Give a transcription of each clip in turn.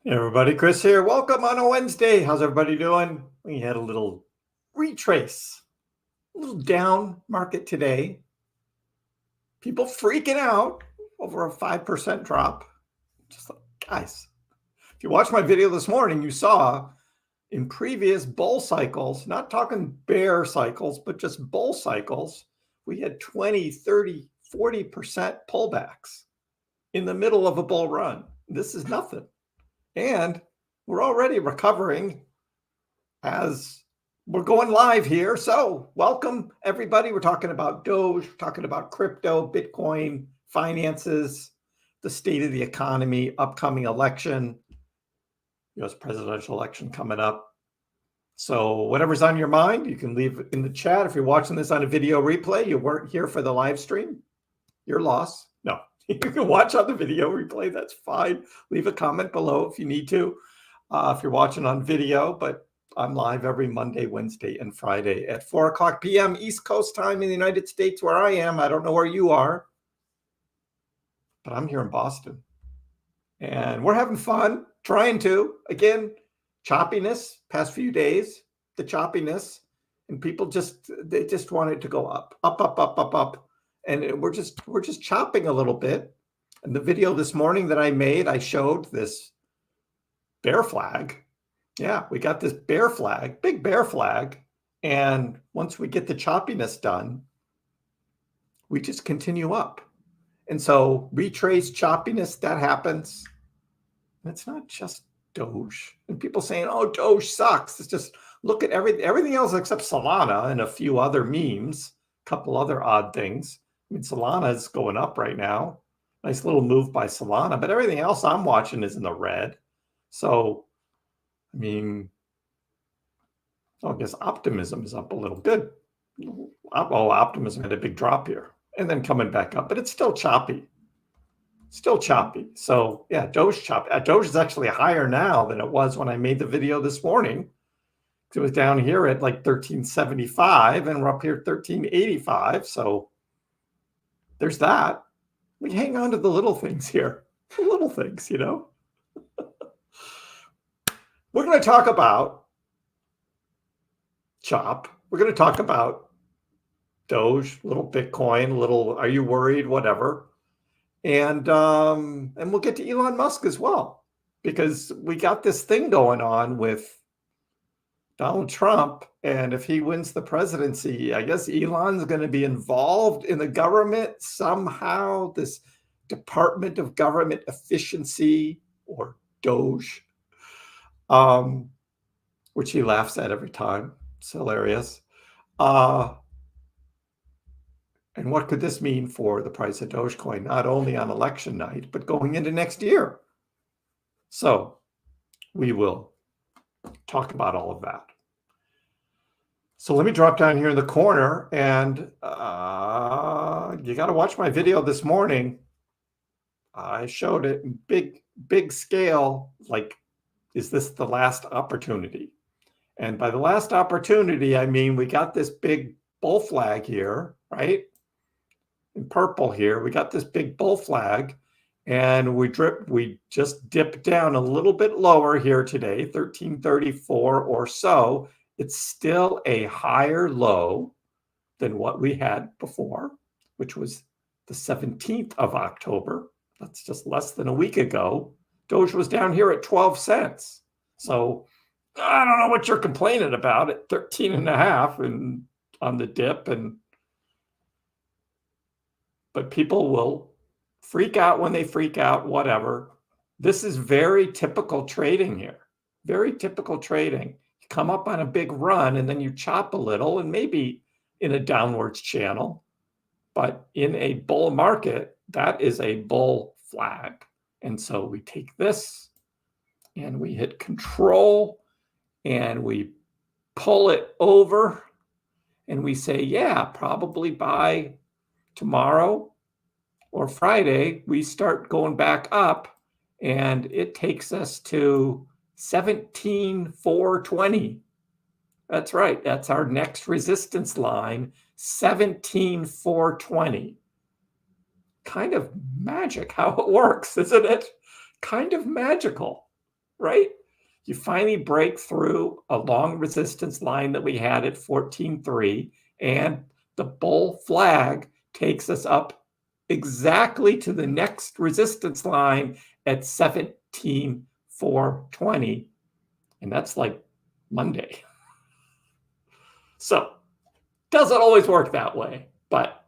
Hey everybody, Chris here. Welcome on a Wednesday. How's everybody doing? We had a little retrace, a little down market today. People freaking out over a 5% drop. Just like, guys, if you watched my video this morning, you saw in previous bull cycles, not talking bear cycles, but just bull cycles, we had 20, 30, 40% pullbacks in the middle of a bull run. This is nothing. And we're already recovering as we're going live here. So welcome, everybody. We're talking about Doge, we're talking about crypto, Bitcoin, finances, the state of the economy, upcoming election, U.S. presidential election coming up. So whatever's on your mind, you can leave in the chat. If you're watching this on a video replay, you weren't here for the live stream, your loss. No. You can watch on the video replay. That's fine. Leave a comment below if you need to. If you're watching on video, but I'm live every Monday, Wednesday, and Friday at 4 o'clock p.m. East Coast time in the United States, where I am. I don't know where you are, but I'm here in Boston. And we're having fun, trying to. Again, choppiness, past few days, the choppiness. And people they just want it to go up, up, up, up, up, up. And we're just chopping a little bit. And the video this morning that I made, I showed this bear flag. Yeah, we got this bear flag, big bear flag. And once we get the choppiness done, we just continue up. And so retrace choppiness, that happens. And it's not just Doge. And people saying, oh, Doge sucks. It's just look at everything else except Solana and a few other memes, a couple other odd things. I mean, Solana is going up right now. Nice little move by Solana, but everything else I'm watching is in the red. So, I mean, I guess optimism is up a little. Good. Oh, optimism had a big drop here and then coming back up, but it's still choppy. Still choppy. So, yeah, Doge choppy. Doge is actually higher now than it was when I made the video this morning. It was down here at like 1375 and we're up here at 1385. So, there's that. We hang on to the little things here. The little things, you know. We're going to talk about CHOP. We're going to talk about Doge, little Bitcoin, little are you worried, whatever. And we'll get to Elon Musk as well, because we got this thing going on with Donald Trump. And if he wins the presidency, I guess Elon's going to be involved in the government somehow, this Department of Government Efficiency, or Doge, which he laughs at every time. It's hilarious. And what could this mean for the price of Dogecoin, not only on election night, but going into next year? So we will talk about all of that. So let me drop down here in the corner, and you got to watch my video this morning. I showed it in big scale, like, is this the last opportunity? And by the last opportunity, I mean, we got this big bull flag here, right? In purple here, we got this big bull flag, and we just dipped down a little bit lower here today, 1334 or so. It's still a higher low than what we had before, which was the 17th of October. That's just less than a week ago. Doge was down here at 12 cents. So I don't know what you're complaining about at 13 and a half and on the dip. But people will freak out when they freak out, whatever. This is very typical trading here. Very typical trading. You come up on a big run and then you chop a little, and maybe in a downwards channel. But in a bull market, that is a bull flag. And so we take this and we hit control and we pull it over and we say, yeah, probably by tomorrow or Friday, we start going back up, and it takes us to 17,420. That's right. That's our next resistance line, 17,420. Kind of magic how it works, isn't it? Kind of magical, right? You finally break through a long resistance line that we had at 14.3, and the bull flag takes us up exactly to the next resistance line at 17,420. And that's like Monday. So doesn't always work that way, but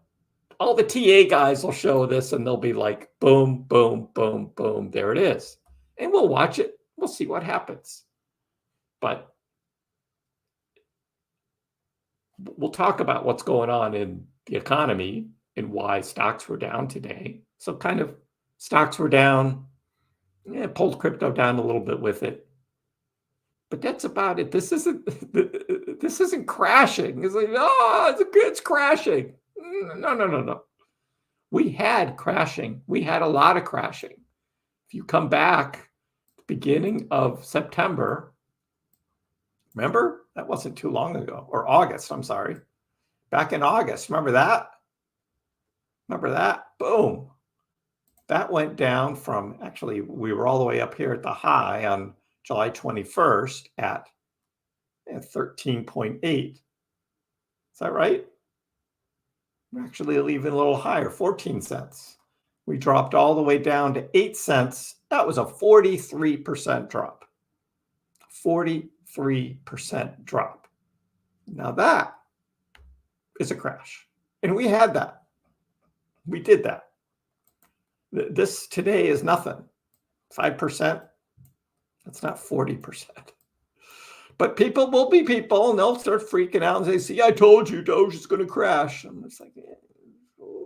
all the TA guys will show this and they'll be like, boom, boom, boom, boom. There it is. And we'll watch it. We'll see what happens. But we'll talk about what's going on in the economy and why stocks were down today. So kind of stocks were down, pulled crypto down a little bit with it. But that's about it. This isn't crashing. It's like, oh, it's crashing. No. We had crashing. We had a lot of crashing. If you come back beginning of September, remember? That wasn't too long ago. Or August, I'm sorry. Back in August, remember that? Remember that? Boom. That went down from, actually, we were all the way up here at the high on July 21st at 13.8. Is that right? We're actually even a little higher, 14 cents. We dropped all the way down to 8 cents. That was a 43% drop. 43% drop. Now that is a crash. And we had that. We did that. This today is nothing. 5%. That's not 40%. But people will be people, and they'll start freaking out and say, see, I told you Doge is going to crash. I'm just like,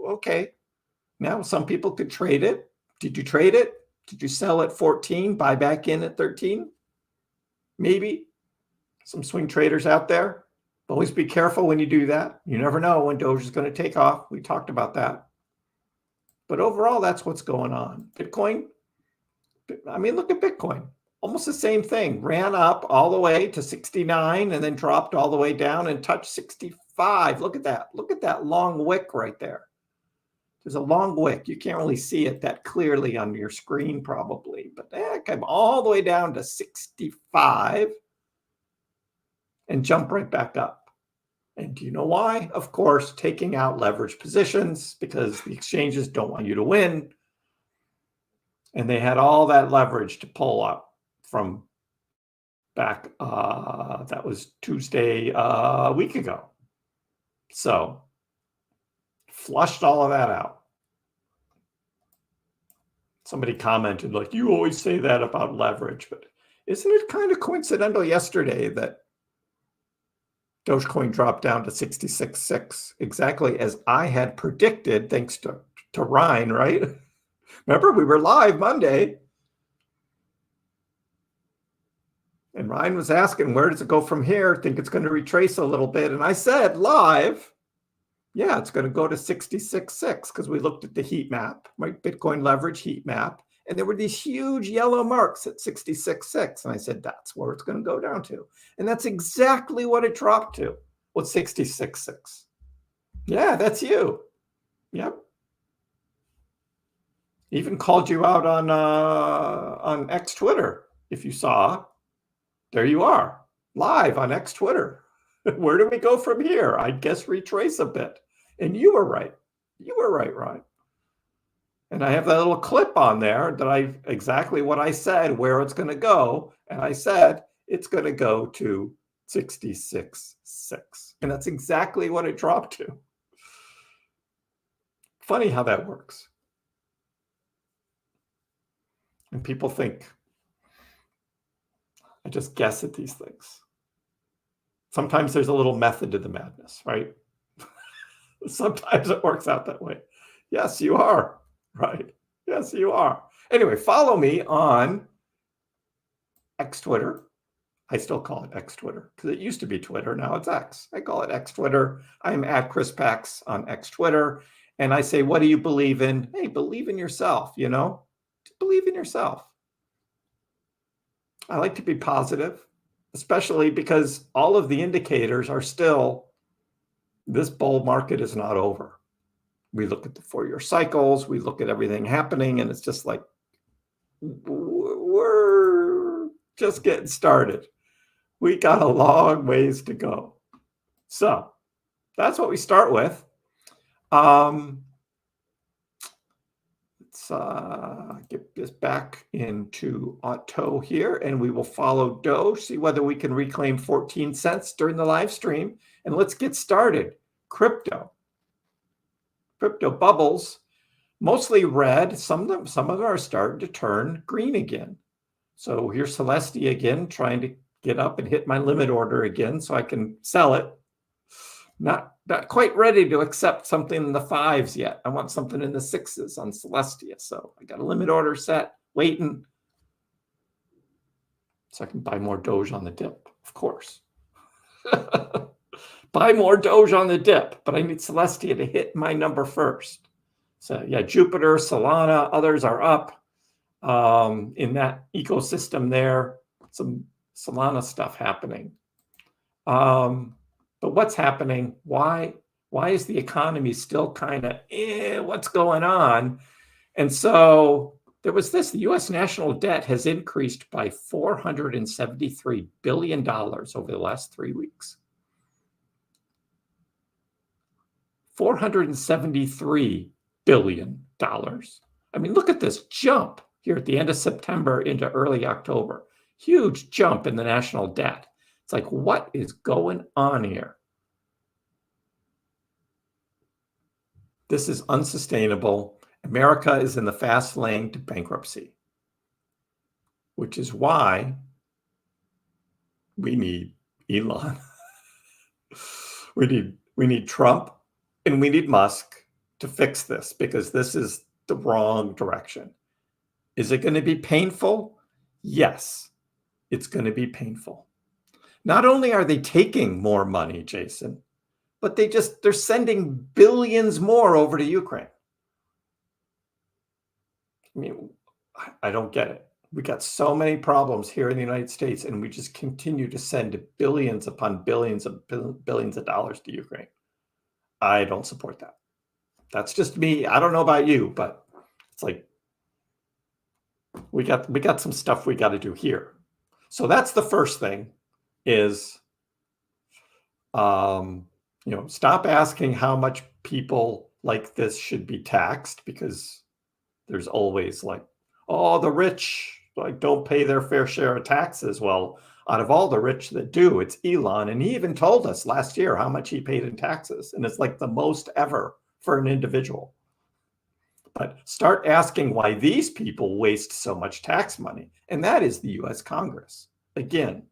okay. Now, some people could trade it. Did you trade it? Did you sell at 14, buy back in at 13? Maybe. Some swing traders out there. Always be careful when you do that. You never know when Doge is going to take off. We talked about that. But overall, that's what's going on. Bitcoin, I mean, look at Bitcoin. Almost the same thing. Ran up all the way to 69 and then dropped all the way down and touched 65. Look at that. Look at that long wick right there. There's a long wick. You can't really see it that clearly on your screen probably, but came all the way down to 65 and jumped right back up. And do you know why? Of course, taking out leverage positions because the exchanges don't want you to win. And they had all that leverage to pull up from back, that was Tuesday, a week ago. So flushed all of that out. Somebody commented, like, you always say that about leverage, but isn't it kind of coincidental yesterday that Dogecoin dropped down to 66.6, exactly as I had predicted, thanks to Ryan, right? Remember, we were live Monday. And Ryan was asking, where does it go from here? Think it's going to retrace a little bit. And I said live, yeah, it's going to go to 66.6 because we looked at the heat map, my Bitcoin leverage heat map. And there were these huge yellow marks at 66.6. And I said, that's where it's going to go down to. And that's exactly what it dropped to. What's 66.6? Yeah, that's you. Yep. Even called you out on X Twitter, if you saw. There you are, live on X Twitter. Where do we go from here? I guess retrace a bit. And you were right. You were right, Ryan. And I have that little clip on there that exactly what I said, where it's going to go. And I said, it's going to go to 66.6. And that's exactly what it dropped to. Funny how that works. And people think, I just guess at these things. Sometimes there's a little method to the madness, right? Sometimes it works out that way. Yes, you are, right? Yes, you are. Anyway, follow me on X Twitter. I still call it X Twitter because it used to be Twitter. Now it's X. I call it X Twitter. I'm at Kriss on X Twitter. And I say, what do you believe in? Hey, believe in yourself, you know? Just believe in yourself. I like to be positive, especially because all of the indicators are still, this bull market is not over. We look at the 4-year cycles, we look at everything happening, and it's just like, we're just getting started. We got a long ways to go. So that's what we start with. Let's get this back into auto here, and we will follow Doge, see whether we can reclaim 14 cents during the live stream. And let's get started. Crypto bubbles, mostly red. Some of them are starting to turn green again. So here's Celestia again, trying to get up and hit my limit order again so I can sell it. Not quite ready to accept something in the 5s yet. I want something in the 6s on Celestia. So I got a limit order set, waiting. So I can buy more Doge on the dip, of course. Buy more Doge on the dip, but I need Celestia to hit my number first. So yeah, Jupiter, Solana, others are up in that ecosystem there. Some Solana stuff happening. But what's happening? Why is the economy still kind of, what's going on? And so there was this, the U.S. national debt has increased by $473 billion over the last 3 weeks. $473 billion. I mean, look at this jump here at the end of September into early October. Huge jump in the national debt. It's like, what is going on here? This is unsustainable. America is in the fast lane to bankruptcy, which is why we need Elon. we need Trump and we need Musk to fix this, because this is the wrong direction. Is it going to be painful? Yes, it's going to be painful. Not only are they taking more money, Jason, but they're sending billions more over to Ukraine. I mean, I don't get it. We got so many problems here in the United States, and we just continue to send billions upon billions of dollars to Ukraine. I don't support that. That's just me. I don't know about you, but it's like, we got some stuff we got to do here. So that's the first thing is, stop asking how much people like this should be taxed, because there's always like, oh, the rich like don't pay their fair share of taxes. Well, out of all the rich that do, it's Elon. And he even told us last year how much he paid in taxes. And it's like the most ever for an individual. But start asking why these people waste so much tax money. And that is the US Congress. Again,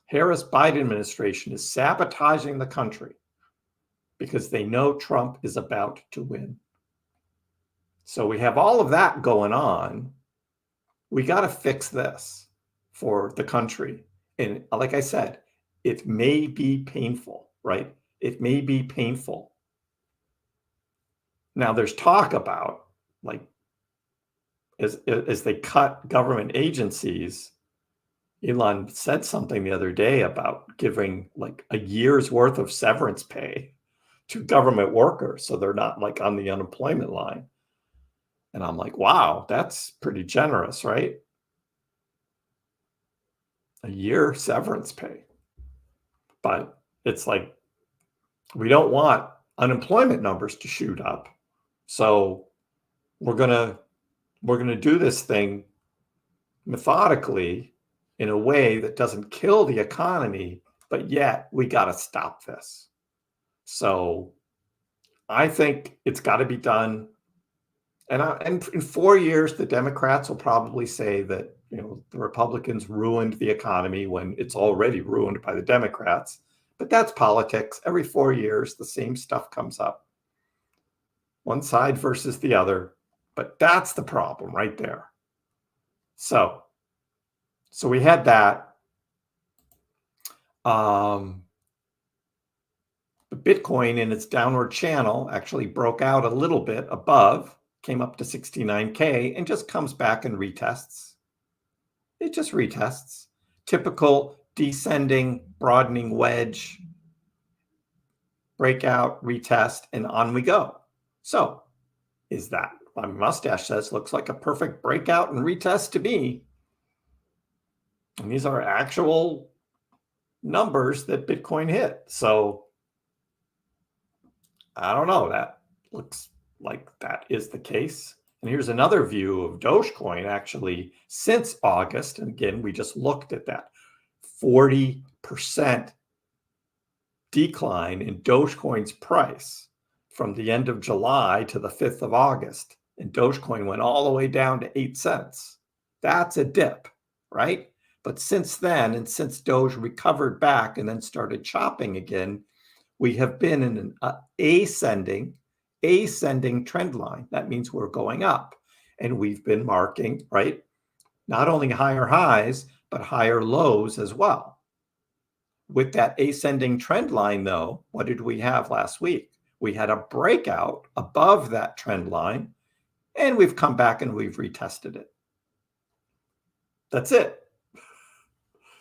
Harris-Biden administration is sabotaging the country because they know Trump is about to win. So we have all of that going on. We got to fix this for the country. And like I said, it may be painful, right? It may be painful. Now there's talk about, like, as they cut government agencies, Elon said something the other day about giving like a year's worth of severance pay to government workers so they're not like on the unemployment line. And I'm like, wow, that's pretty generous, right? A year severance pay. But it's like, we don't want unemployment numbers to shoot up. So we're gonna do this thing methodically in a way that doesn't kill the economy, but yet we got to stop this. So I think it's got to be done. And in 4 years, the Democrats will probably say that, the Republicans ruined the economy when it's already ruined by the Democrats. But that's politics. Every 4 years, the same stuff comes up. One side versus the other. But that's the problem right there. So we had that. The Bitcoin in its downward channel actually broke out a little bit above, came up to 69K, and just comes back and retests. It just retests. Typical descending, broadening wedge, breakout, retest, and on we go. So is that, my mustache says, looks like a perfect breakout and retest to me. And these are actual numbers that Bitcoin hit. So I don't know. That looks like that is the case. And here's another view of Dogecoin actually since August. And again, we just looked at that 40% decline in Dogecoin's price from the end of July to the 5th of August. And Dogecoin went all the way down to 8 cents. That's a dip, right? But since then, and since Doge recovered back and then started chopping again, we have been in an ascending trend line. That means we're going up. And we've been marking, right, not only higher highs, but higher lows as well. With that ascending trend line, though, what did we have last week? We had a breakout above that trend line, and we've come back and we've retested it. That's it.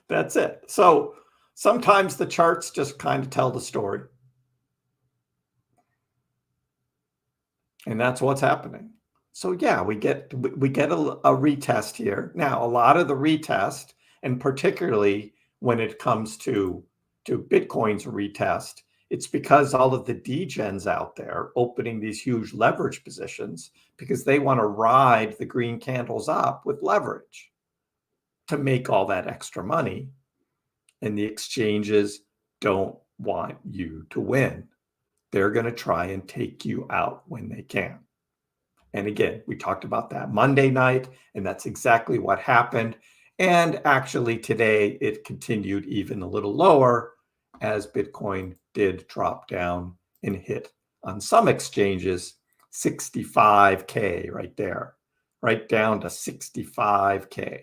That's it. So sometimes the charts just kind of tell the story. And that's what's happening. So yeah, we get a retest here. Now, a lot of the retest, and particularly when it comes to Bitcoin's retest, it's because all of the degens out there opening these huge leverage positions because they want to ride the green candles up with leverage to make all that extra money. And the exchanges don't want you to win. They're going to try and take you out when they can. And again, we talked about that Monday night, and that's exactly what happened. And actually today it continued even a little lower as Bitcoin did drop down and hit on some exchanges 65K right there, right down to 65K.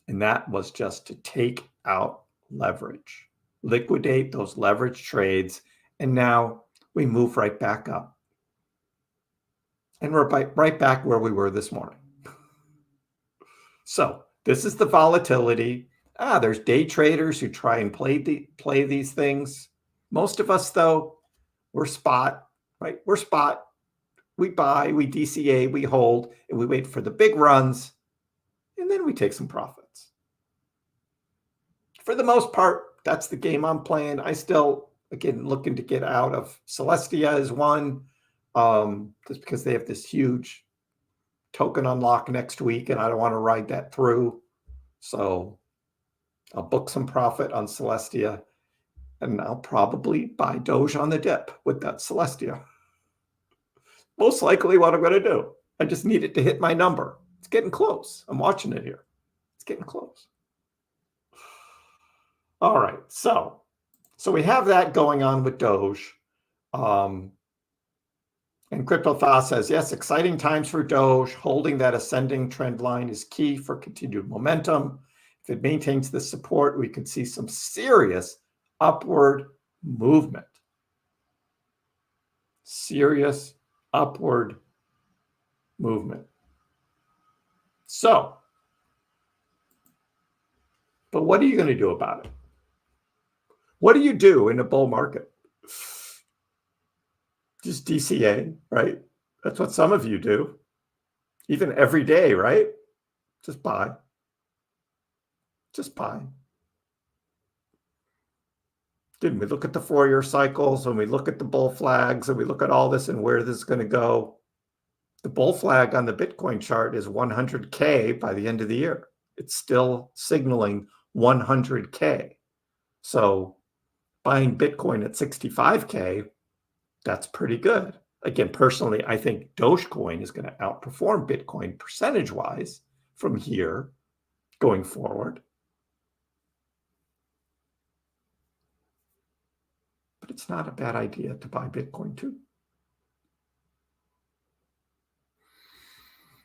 And that was just to take out leverage, liquidate those leverage trades. And now we move right back up. And we're right back where we were this morning. So this is the volatility. There's day traders who try and play these things. Most of us, though, we're spot, right? We're spot. We buy, we DCA, we hold, and we wait for the big runs and then we take some profits. For the most part, that's the game I'm playing. I still, again, looking to get out of Celestia is one, just because they have this huge token unlock next week, and I don't want to ride that through. So I'll book some profit on Celestia, and I'll probably buy Doge on the dip with that Celestia. Most likely what I'm going to do. I just need it to hit my number. It's getting close. I'm watching it here. It's getting close. All right. So we have that going on with Doge. And CryptoTab says, yes, exciting times for Doge. Holding that ascending trend line is key for continued momentum. If it maintains this support, we could see some serious upward movement. Serious upward movement. So, but what are you going to do about it? What do you do in a bull market? Just DCA, right? That's what some of you do. Even every day, right? Just buy. Just buy. Didn't we look at the 4-year cycles, and we look at the bull flags, and we look at all this and where this is going to go? The bull flag on the Bitcoin chart is 100K by the end of the year. It's still signaling 100K. So buying Bitcoin at 65K, that's pretty good. Again, personally, I think Dogecoin is going to outperform Bitcoin percentage-wise from here going forward. But it's not a bad idea to buy Bitcoin too.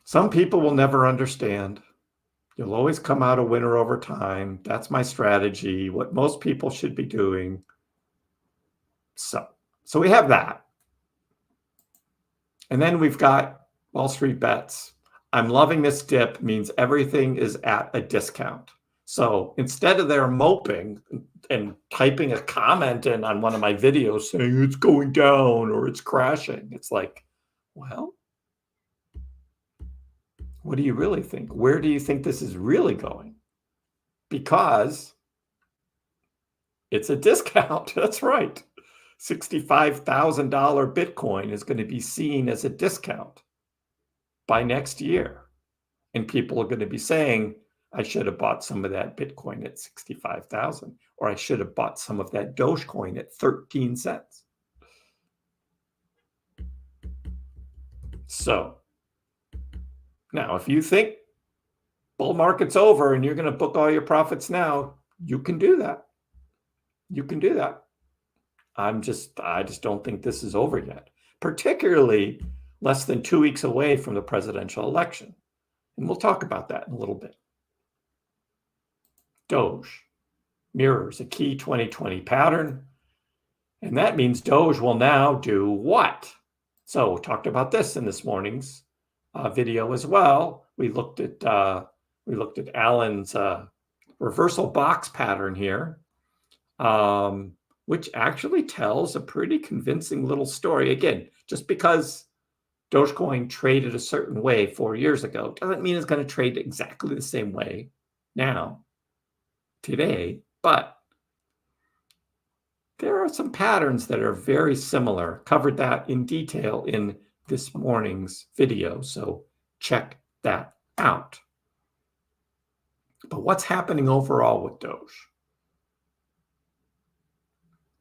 Some people will never understand. You'll always come out a winner over time. That's my strategy, what most people should be doing. So we have that. And then we've got Wall Street Bets. I'm loving this dip means everything is at a discount. So instead of their moping and typing a comment in on one of my videos saying it's going down or it's crashing, it's like, well, what do you really think? Where do you think this is really going? Because it's a discount. That's right. $65,000 Bitcoin is going to be seen as a discount by next year. And people are going to be saying, I should have bought some of that Bitcoin at 65,000, or I should have bought some of that Dogecoin at 13 cents. So now, if you think bull market's over and you're going to book all your profits now, you can do that. You can do that. I just don't think this is over yet, particularly less than 2 weeks away from the presidential election. And we'll talk about that in a little bit. Doge mirrors a key 2020 pattern. And that means Doge will now do what? So we talked about this in this morning's video as well. We looked at Alan's reversal box pattern here, which actually tells a pretty convincing little story. Again, just because Dogecoin traded a certain way 4 years ago doesn't mean it's going to trade exactly the same way now, today, but there are some patterns that are very similar. Covered that in detail in this morning's video, so check that out. But what's happening overall with Doge?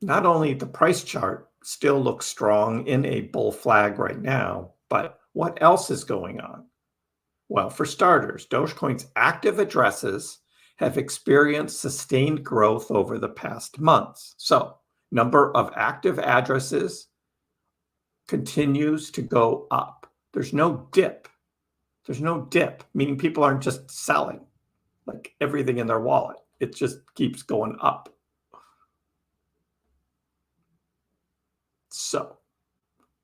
Not only the price chart still looks strong in a bull flag right now, but what else is going on? Well, for starters, Dogecoin's active addresses have experienced sustained growth over the past months. So, number of active addresses continues to go up. There's no dip. There's no dip, meaning people aren't just selling like everything in their wallet. It just keeps going up. So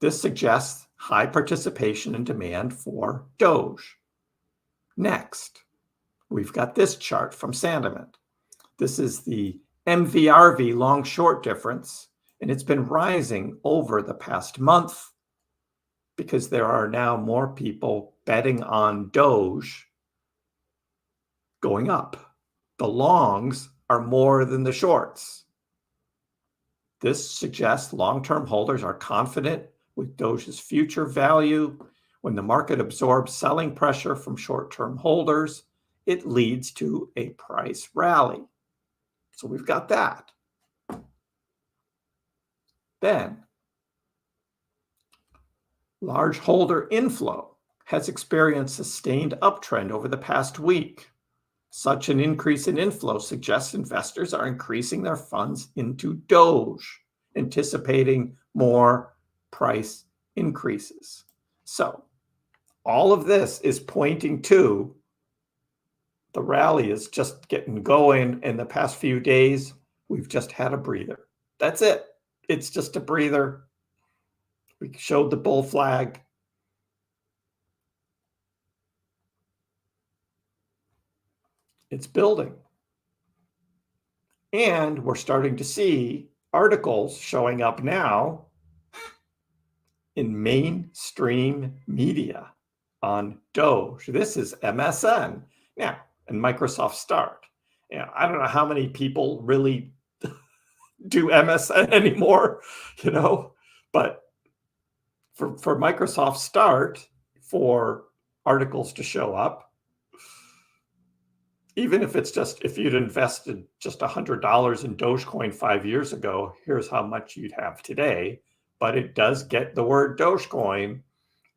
this suggests high participation and demand for Doge. Next, we've got this chart from Sentiment. This is the MVRV long-short difference, and it's been rising over the past month because there are now more people betting on Doge going up. The longs are more than the shorts. This suggests long-term holders are confident with Doge's future value. When the market absorbs selling pressure from short-term holders, it leads to a price rally. So we've got that. Then, large holder inflow has experienced a sustained uptrend over the past week. Such an increase in inflow suggests investors are increasing their funds into Doge, anticipating more price increases. So all of this is pointing to the rally is just getting going. In the past few days, we've just had a breather. That's it. It's just a breather. We showed the bull flag. It's building. And we're starting to see articles showing up now in mainstream media on Doge. This is MSN. Now, and Microsoft Start. I don't know how many people really do MSN anymore, but for Microsoft Start, for articles to show up, even if it's just, if you'd invested just $100 in Dogecoin 5 years ago, here's how much you'd have today. But it does get the word Dogecoin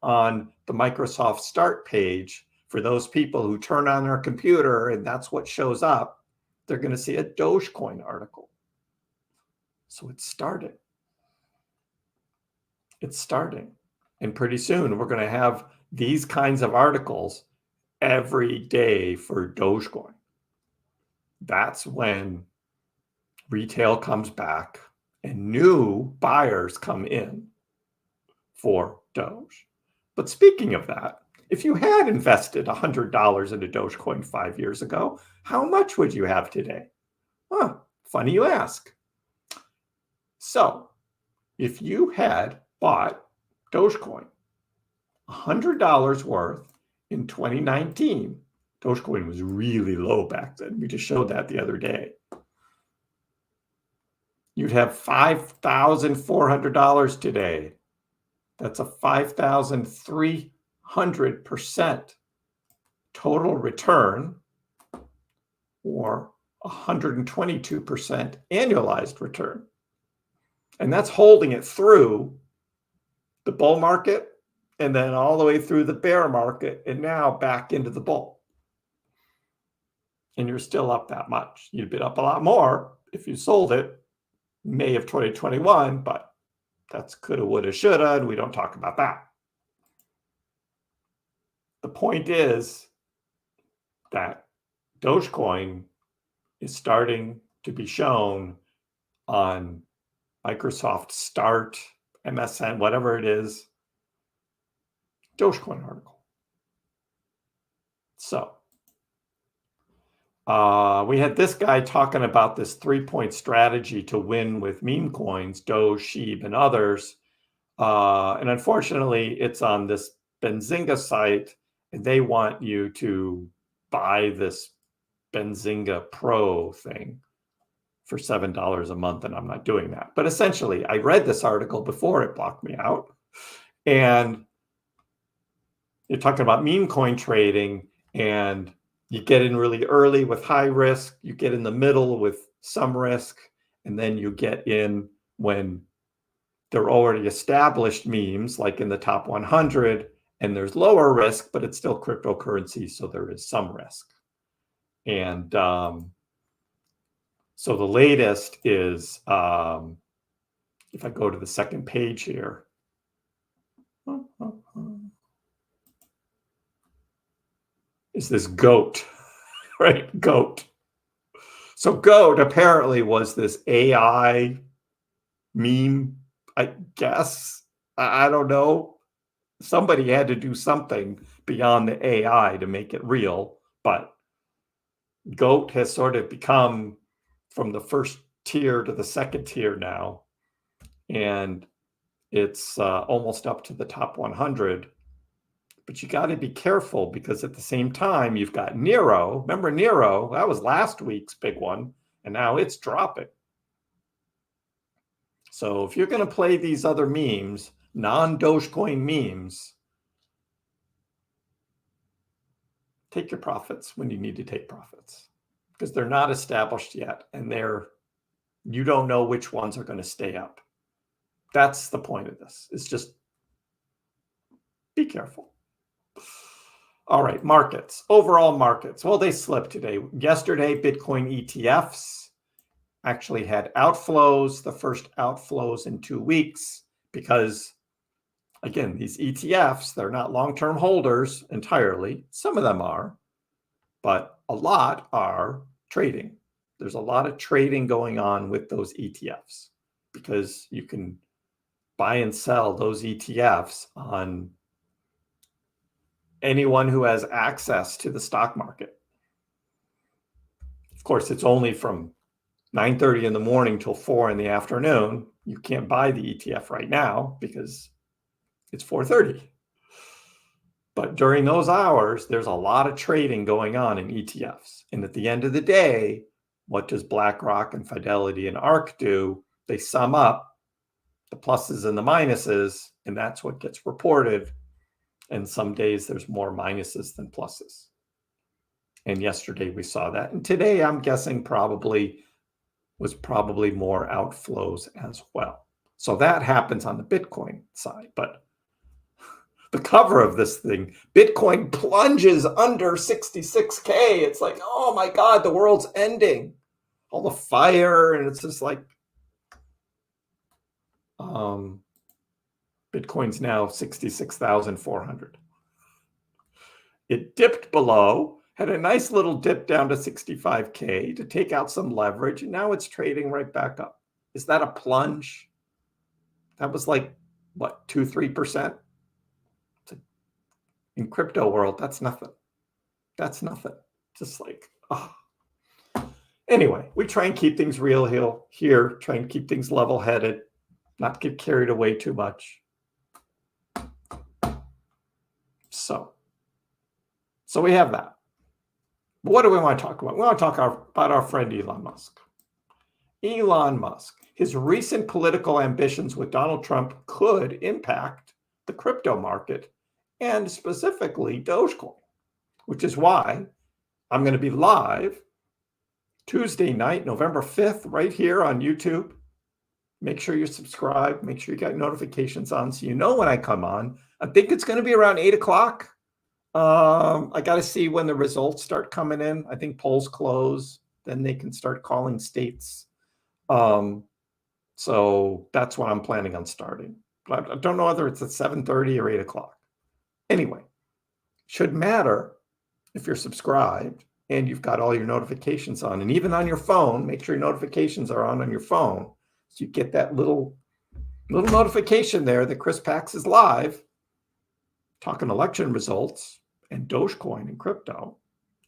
on the Microsoft Start page. For those people who turn on their computer and that's what shows up, they're going to see a Dogecoin article. So it's starting. It's starting. And pretty soon we're going to have these kinds of articles every day for Dogecoin. That's when retail comes back and new buyers come in for Doge. But speaking of that, if you had invested $100 in a Dogecoin 5 years ago, how much would you have today? Funny you ask. So if you had bought Dogecoin $100 worth in 2019, Dogecoin was really low back then. We just showed that the other day. You'd have $5,400 today. That's a 5,300% total return, or 122% annualized return. And that's holding it through the bull market and then all the way through the bear market and now back into the bull. And you're still up that much. You'd been up a lot more if you sold it May of 2021, but that's coulda, woulda, shoulda, and we don't talk about that. The point is that Dogecoin is starting to be shown on Microsoft Start, MSN, whatever it is, Dogecoin article. So we had this guy talking about this 3-point strategy to win with meme coins, Doge, Sheeb, and others. And unfortunately, it's on this Benzinga site, and they want you to buy this Benzinga Pro thing for $7 a month, and I'm not doing that. But essentially, I read this article before it blocked me out, and you're talking about meme coin trading, and you get in really early with high risk, you get in the middle with some risk, and then you get in when they're already established memes, like in the top 100, and there's lower risk, but it's still cryptocurrency, so there is some risk. And so the latest is, if I go to the second page here, is this GOAT, right? GOAT. So GOAT apparently was this AI meme, I guess. I don't know. Somebody had to do something beyond the AI to make it real, but GOAT has sort of become from the first tier to the second tier now, and it's almost up to the top 100. But you got to be careful because at the same time, you've got Nero. Remember Nero? That was last week's big one. And now it's dropping. So if you're going to play these other memes, non-Dogecoin memes, take your profits when you need to take profits because they're not established yet. And you don't know which ones are going to stay up. That's the point of this. It's just be careful. All right, markets. Overall markets. Well, they slipped today. Yesterday, Bitcoin ETFs actually had outflows, the first outflows in 2 weeks, because, again, these ETFs, they're not long-term holders entirely. Some of them are, but a lot are trading. There's a lot of trading going on with those ETFs because you can buy and sell those ETFs on anyone who has access to the stock market. Of course, it's only from 9:30 in the morning till 4 in the afternoon. You can't buy the ETF right now because it's 4:30. But during those hours, there's a lot of trading going on in ETFs. And at the end of the day, what does BlackRock and Fidelity and ARK do? They sum up the pluses and the minuses, and that's what gets reported. And some days there's more minuses than pluses. And yesterday we saw that. And today I'm guessing was probably more outflows as well. So that happens on the Bitcoin side. But the cover of this thing, Bitcoin plunges under 66K. It's like, oh my God, the world's ending. All the fire, and it's just like, Bitcoin's now 66,400. It dipped below, had a nice little dip down to 65K to take out some leverage, and now it's trading right back up. Is that a plunge? That was like, what, 2-3%? In crypto world, that's nothing. That's nothing. Just like, oh. Anyway, we try and keep things real here, try and keep things level-headed, not get carried away too much. So we have that. But what do we want to talk about? We want to talk about our friend Elon Musk. Elon Musk, his recent political ambitions with Donald Trump could impact the crypto market and specifically Dogecoin, which is why I'm going to be live Tuesday night, November 5th, right here on YouTube. Make sure you're subscribed. Make sure you got notifications on so you know when I come on. I think it's going to be around 8 o'clock. I got to see when the results start coming in. I think polls close. Then they can start calling states. So that's what I'm planning on starting. But I don't know whether it's at 7:30 or 8 o'clock. Anyway, should matter if you're subscribed and you've got all your notifications on. And even on your phone, make sure your notifications are on your phone. So you get that little notification there that Kriss Pax is live, talking election results and Dogecoin and crypto.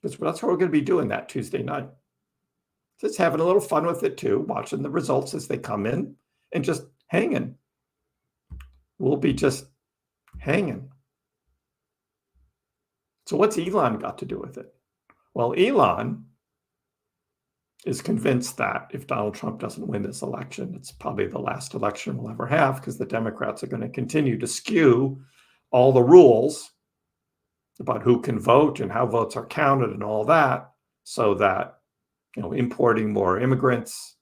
Because that's what we're going to be doing that Tuesday night. Just having a little fun with it too, watching the results as they come in and just hanging. We'll be just hanging. So what's Elon got to do with it? Well, Elon is convinced that if Donald Trump doesn't win this election, it's probably the last election we'll ever have because the Democrats are going to continue to skew all the rules about who can vote and how votes are counted and all that, so that, importing more immigrants,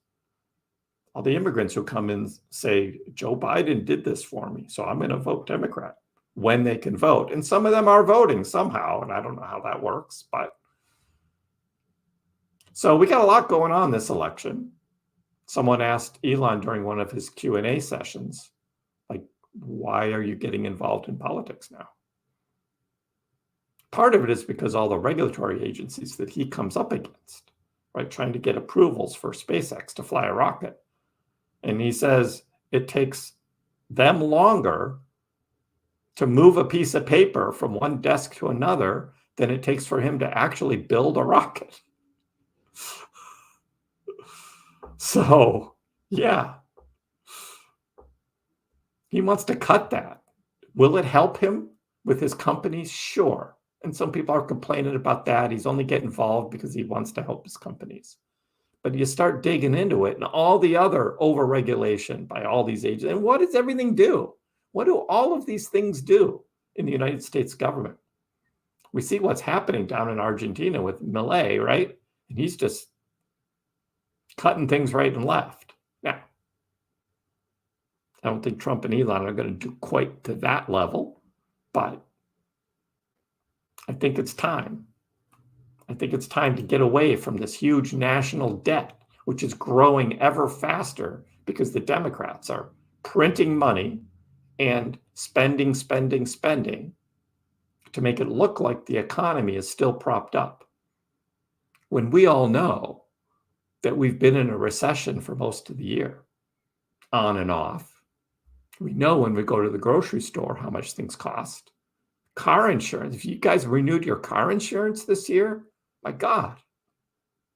all the immigrants who come in say, Joe Biden did this for me, so I'm going to vote Democrat when they can vote. And some of them are voting somehow, and I don't know how that works, but so we got a lot going on this election. Someone asked Elon during one of his Q&A sessions, like, why are you getting involved in politics now? Part of it is because all the regulatory agencies that he comes up against, right, trying to get approvals for SpaceX to fly a rocket. And he says it takes them longer to move a piece of paper from one desk to another than it takes for him to actually build a rocket. So, yeah, he wants to cut that. Will it help him with his companies? Sure. And some people are complaining about that. He's only getting involved because he wants to help his companies. But you start digging into it and all the other overregulation by all these agents. And what does everything do? What do all of these things do in the United States government? We see what's happening down in Argentina with Milei, right? And he's just cutting things right and left. Now, I don't think Trump and Elon are going to do quite to that level, but I think it's time. I think it's time to get away from this huge national debt, which is growing ever faster because the Democrats are printing money and spending to make it look like the economy is still propped up, when we all know that we've been in a recession for most of the year, on and off. We know when we go to the grocery store how much things cost. Car insurance, if you guys renewed your car insurance this year, my God,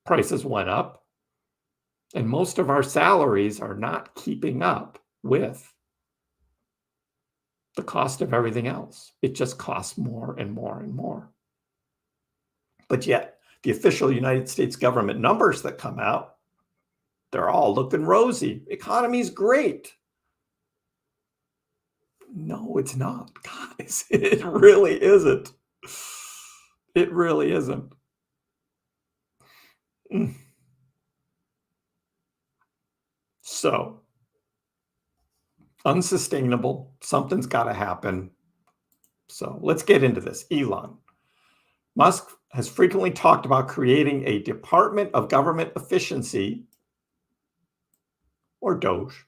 prices went up. And most of our salaries are not keeping up with the cost of everything else. It just costs more and more and more. But yet, the official United States government numbers that come out, they're all looking rosy. Economy's great. No, it's not, guys. It really isn't. It really isn't. So, unsustainable. Something's got to happen. So let's get into this. Elon Musk has frequently talked about creating a Department of Government Efficiency, or DOGE,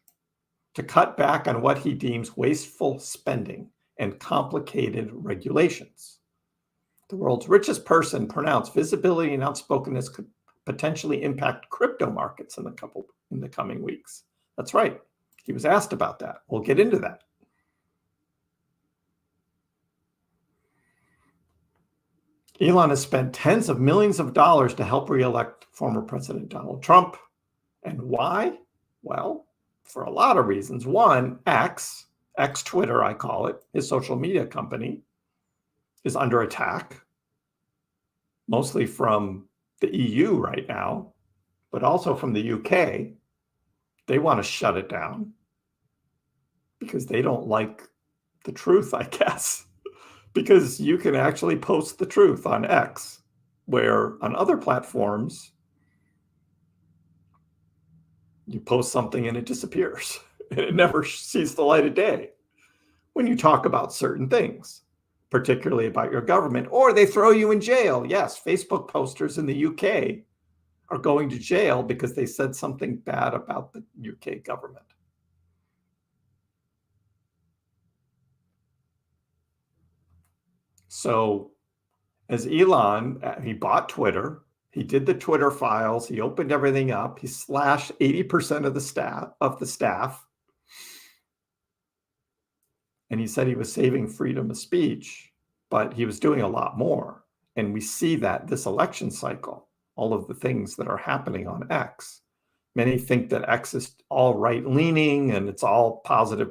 to cut back on what he deems wasteful spending and complicated regulations. The world's richest person pronounced visibility and outspokenness could potentially impact crypto markets in the coming weeks. That's right. He was asked about that. We'll get into that. Elon has spent tens of millions of dollars to help re-elect former President Donald Trump. And why? Well, for a lot of reasons. One, X Twitter, I call it, his social media company, is under attack, mostly from the EU right now, but also from the UK. They want to shut it down because they don't like the truth, I guess, because you can actually post the truth on X, where on other platforms, you post something and it disappears and it never sees the light of day when you talk about certain things, particularly about your government, or they throw you in jail. Yes, Facebook posters in the UK are going to jail because they said something bad about the UK government. So as Elon, he bought Twitter, he did the Twitter files, he opened everything up, he slashed 80% of the staff, and he said he was saving freedom of speech, but he was doing a lot more. And we see that this election cycle, all of the things that are happening on X. Many think that X is all right-leaning and it's all positive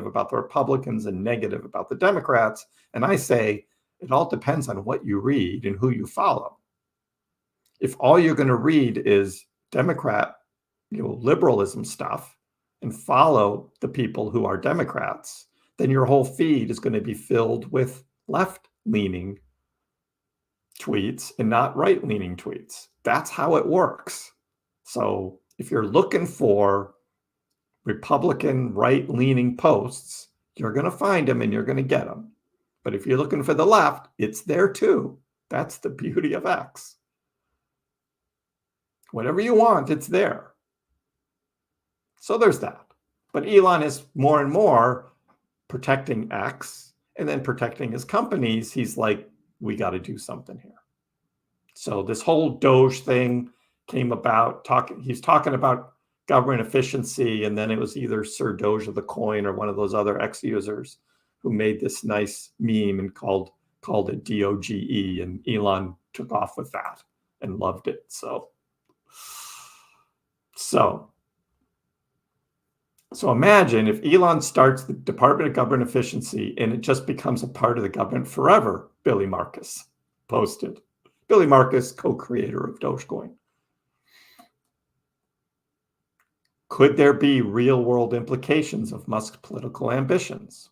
about the Republicans and negative about the Democrats. And I say, it all depends on what you read and who you follow. If all you're going to read is Democrat, liberalism stuff and follow the people who are Democrats, then your whole feed is going to be filled with left-leaning tweets and not right-leaning tweets. That's how it works. So if you're looking for Republican right-leaning posts, you're going to find them and you're going to get them. But if you're looking for the left, it's there too. That's the beauty of X. Whatever you want, it's there. So there's that. But Elon is more and more protecting X and then protecting his companies. He's like, we got to do something here. So this whole Doge thing came about. He's talking about government efficiency, and then it was either Sir Doge of the coin or one of those other X users who made this nice meme and called it D.O.G.E, and Elon took off with that and loved it. So So imagine if Elon starts the Department of Government Efficiency and it just becomes a part of the government forever, Billy Marcus posted. Billy Marcus, co-creator of Dogecoin. Could there be real-world implications of Musk's political ambitions?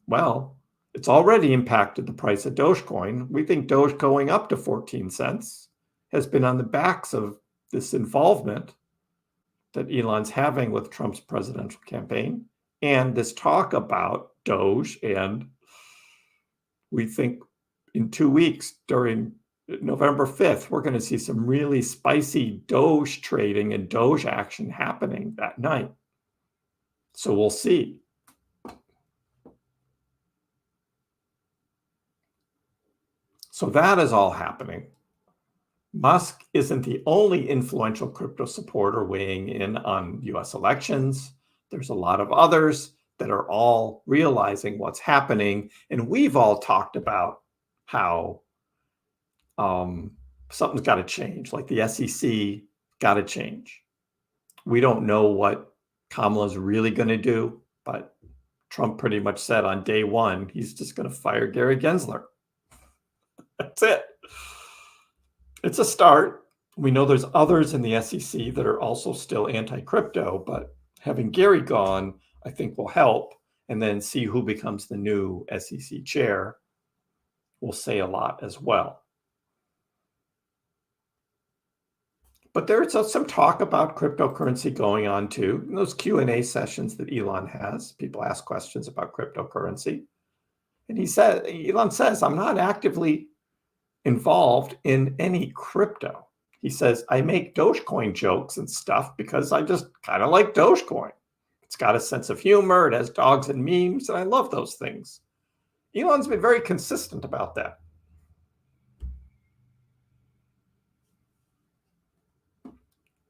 Well, it's already impacted the price of Dogecoin. We think Doge going up to 14 cents has been on the backs of this involvement that Elon's having with Trump's presidential campaign and this talk about Doge. And we think in 2 weeks during November 5th, we're going to see some really spicy Doge trading and Doge action happening that night. So we'll see. So that is all happening. Musk isn't the only influential crypto supporter weighing in on US elections. There's a lot of others that are all realizing what's happening. And we've all talked about how something's got to change, like the SEC got to change. We don't know what Kamala's really going to do, but Trump pretty much said on day one, he's just going to fire Gary Gensler. That's it. It's a start. We know there's others in the SEC that are also still anti-crypto, but having Gary gone, I think will help. And then see who becomes the new SEC chair will say a lot as well. But there's some talk about cryptocurrency going on too. In those Q&A sessions that Elon has, people ask questions about cryptocurrency. And Elon says, I'm not actively involved in any crypto. He says, I make Dogecoin jokes and stuff because I just kind of like Dogecoin. It's got a sense of humor. It has dogs and memes, and I love those things. Elon's been very consistent about that.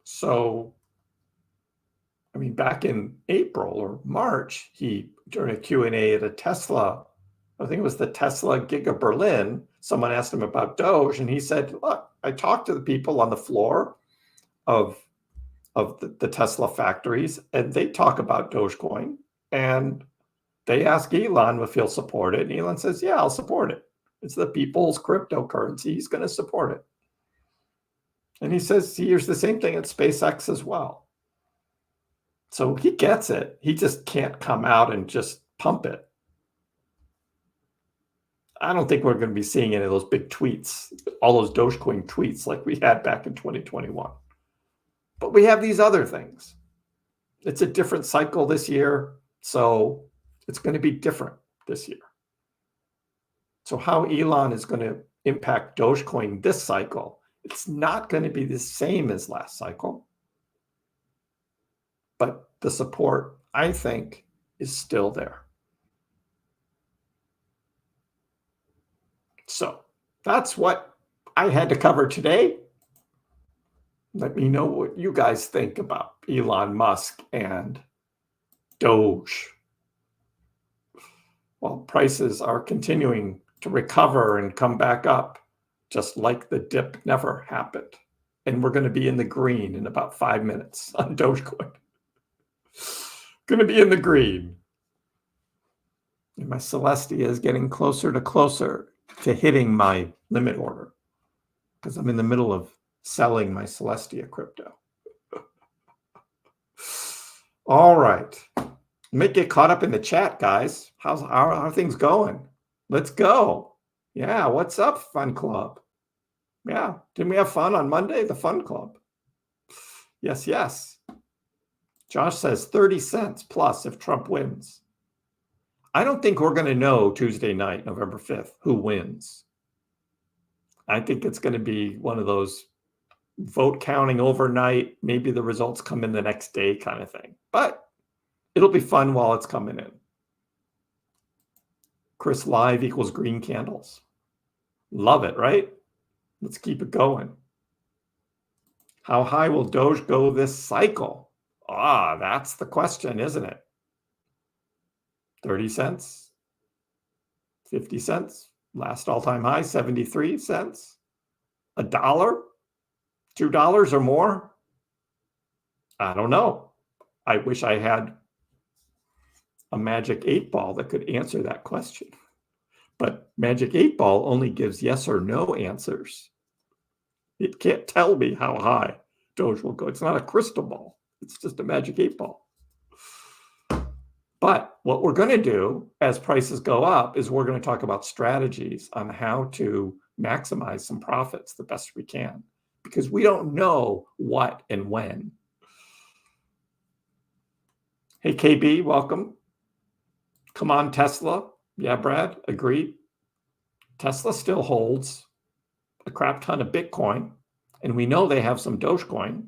So, I mean, back in April or March, during a Q&A at a Tesla, I think it was the Tesla Giga Berlin, someone asked him about Doge, and he said, look, I talked to the people on the floor of the Tesla factories, and they talk about Dogecoin, and they ask Elon if he'll support it, and Elon says, yeah, I'll support it. It's the people's cryptocurrency. He's going to support it. And he says he hears the same thing at SpaceX as well. So he gets it. He just can't come out and just pump it. I don't think we're going to be seeing any of those big tweets, all those Dogecoin tweets like we had back in 2021. But we have these other things. It's a different cycle this year, so it's going to be different this year. So how Elon is going to impact Dogecoin this cycle, it's not going to be the same as last cycle. But the support, I think, is still there. So that's what I had to cover today. Let me know what you guys think about Elon Musk and Doge. Well, prices are continuing to recover and come back up, just like the dip never happened. And we're going to be in the green in about 5 minutes on Dogecoin. Going to be in the green. And my Celestia is getting closer to hitting my limit order because I'm in the middle of selling my Celestia crypto. All right. May get caught up in the chat, guys. How are things going? Let's go. Yeah, what's up, Fun Club? Yeah, didn't we have fun on Monday? The Fun Club. Yes, yes. Josh says 30 cents plus if Trump wins. I don't think we're going to know Tuesday night, November 5th, who wins. I think it's going to be one of those vote counting overnight. Maybe the results come in the next day kind of thing. But it'll be fun while it's coming in. Kriss live equals green candles. Love it, right? Let's keep it going. How high will Doge go this cycle? That's the question, isn't it? 30 cents, 50 cents, last all-time high, 73 cents, $1, $2 or more? I don't know. I wish I had a magic 8-ball that could answer that question. But magic 8-ball only gives yes or no answers. It can't tell me how high Doge will go. It's not a crystal ball. It's just a magic 8-ball. But what we're going to do as prices go up is we're going to talk about strategies on how to maximize some profits the best we can, because we don't know what and when. Hey, KB, welcome. Come on, Tesla. Yeah, Brad, agreed. Tesla still holds a crap ton of Bitcoin, and we know they have some Dogecoin.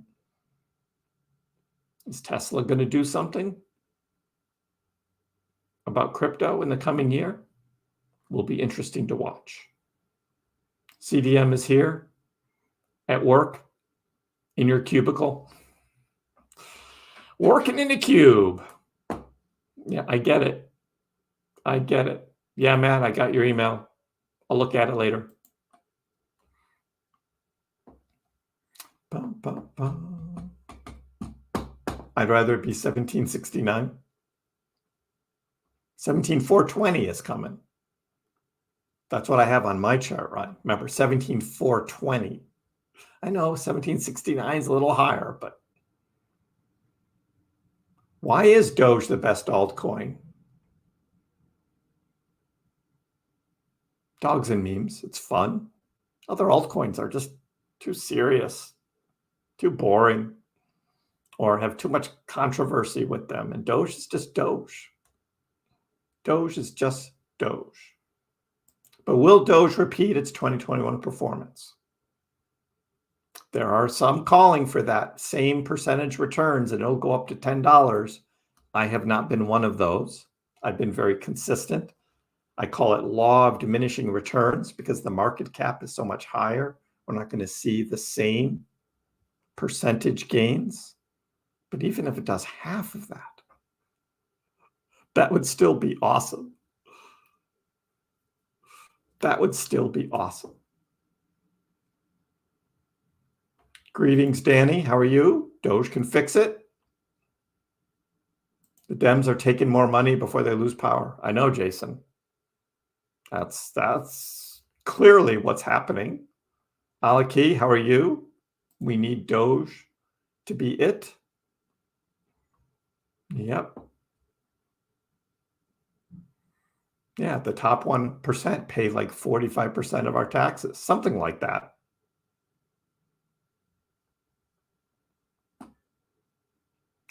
Is Tesla going to do something about crypto in the coming year? Will be interesting to watch. CDM is here at work in your cubicle, working in a cube. Yeah, I get it. I get it. Yeah, Matt, I got your email. I'll look at it later. Bum, bum, bum. I'd rather it be 1769. 17420 is coming. That's what I have on my chart, right? Remember, 17420. I know 1769 is a little higher, but why is Doge the best altcoin? Dogs and memes, it's fun. Other altcoins are just too serious, too boring, or have too much controversy with them. And Doge is just Doge. Doge is just Doge. But will Doge repeat its 2021 performance? There are some calling for that same percentage returns, and it'll go up to $10. I have not been one of those. I've been very consistent. I call it law of diminishing returns because the market cap is so much higher. We're not going to see the same percentage gains. But even if it does half of that, that would still be awesome. That would still be awesome. Greetings, Danny. How are you? Doge can fix it. The Dems are taking more money before they lose power. I know, Jason. That's clearly what's happening. Alaki, how are you? We need Doge to be it. Yep. Yeah, the top 1% pay like 45% of our taxes, something like that.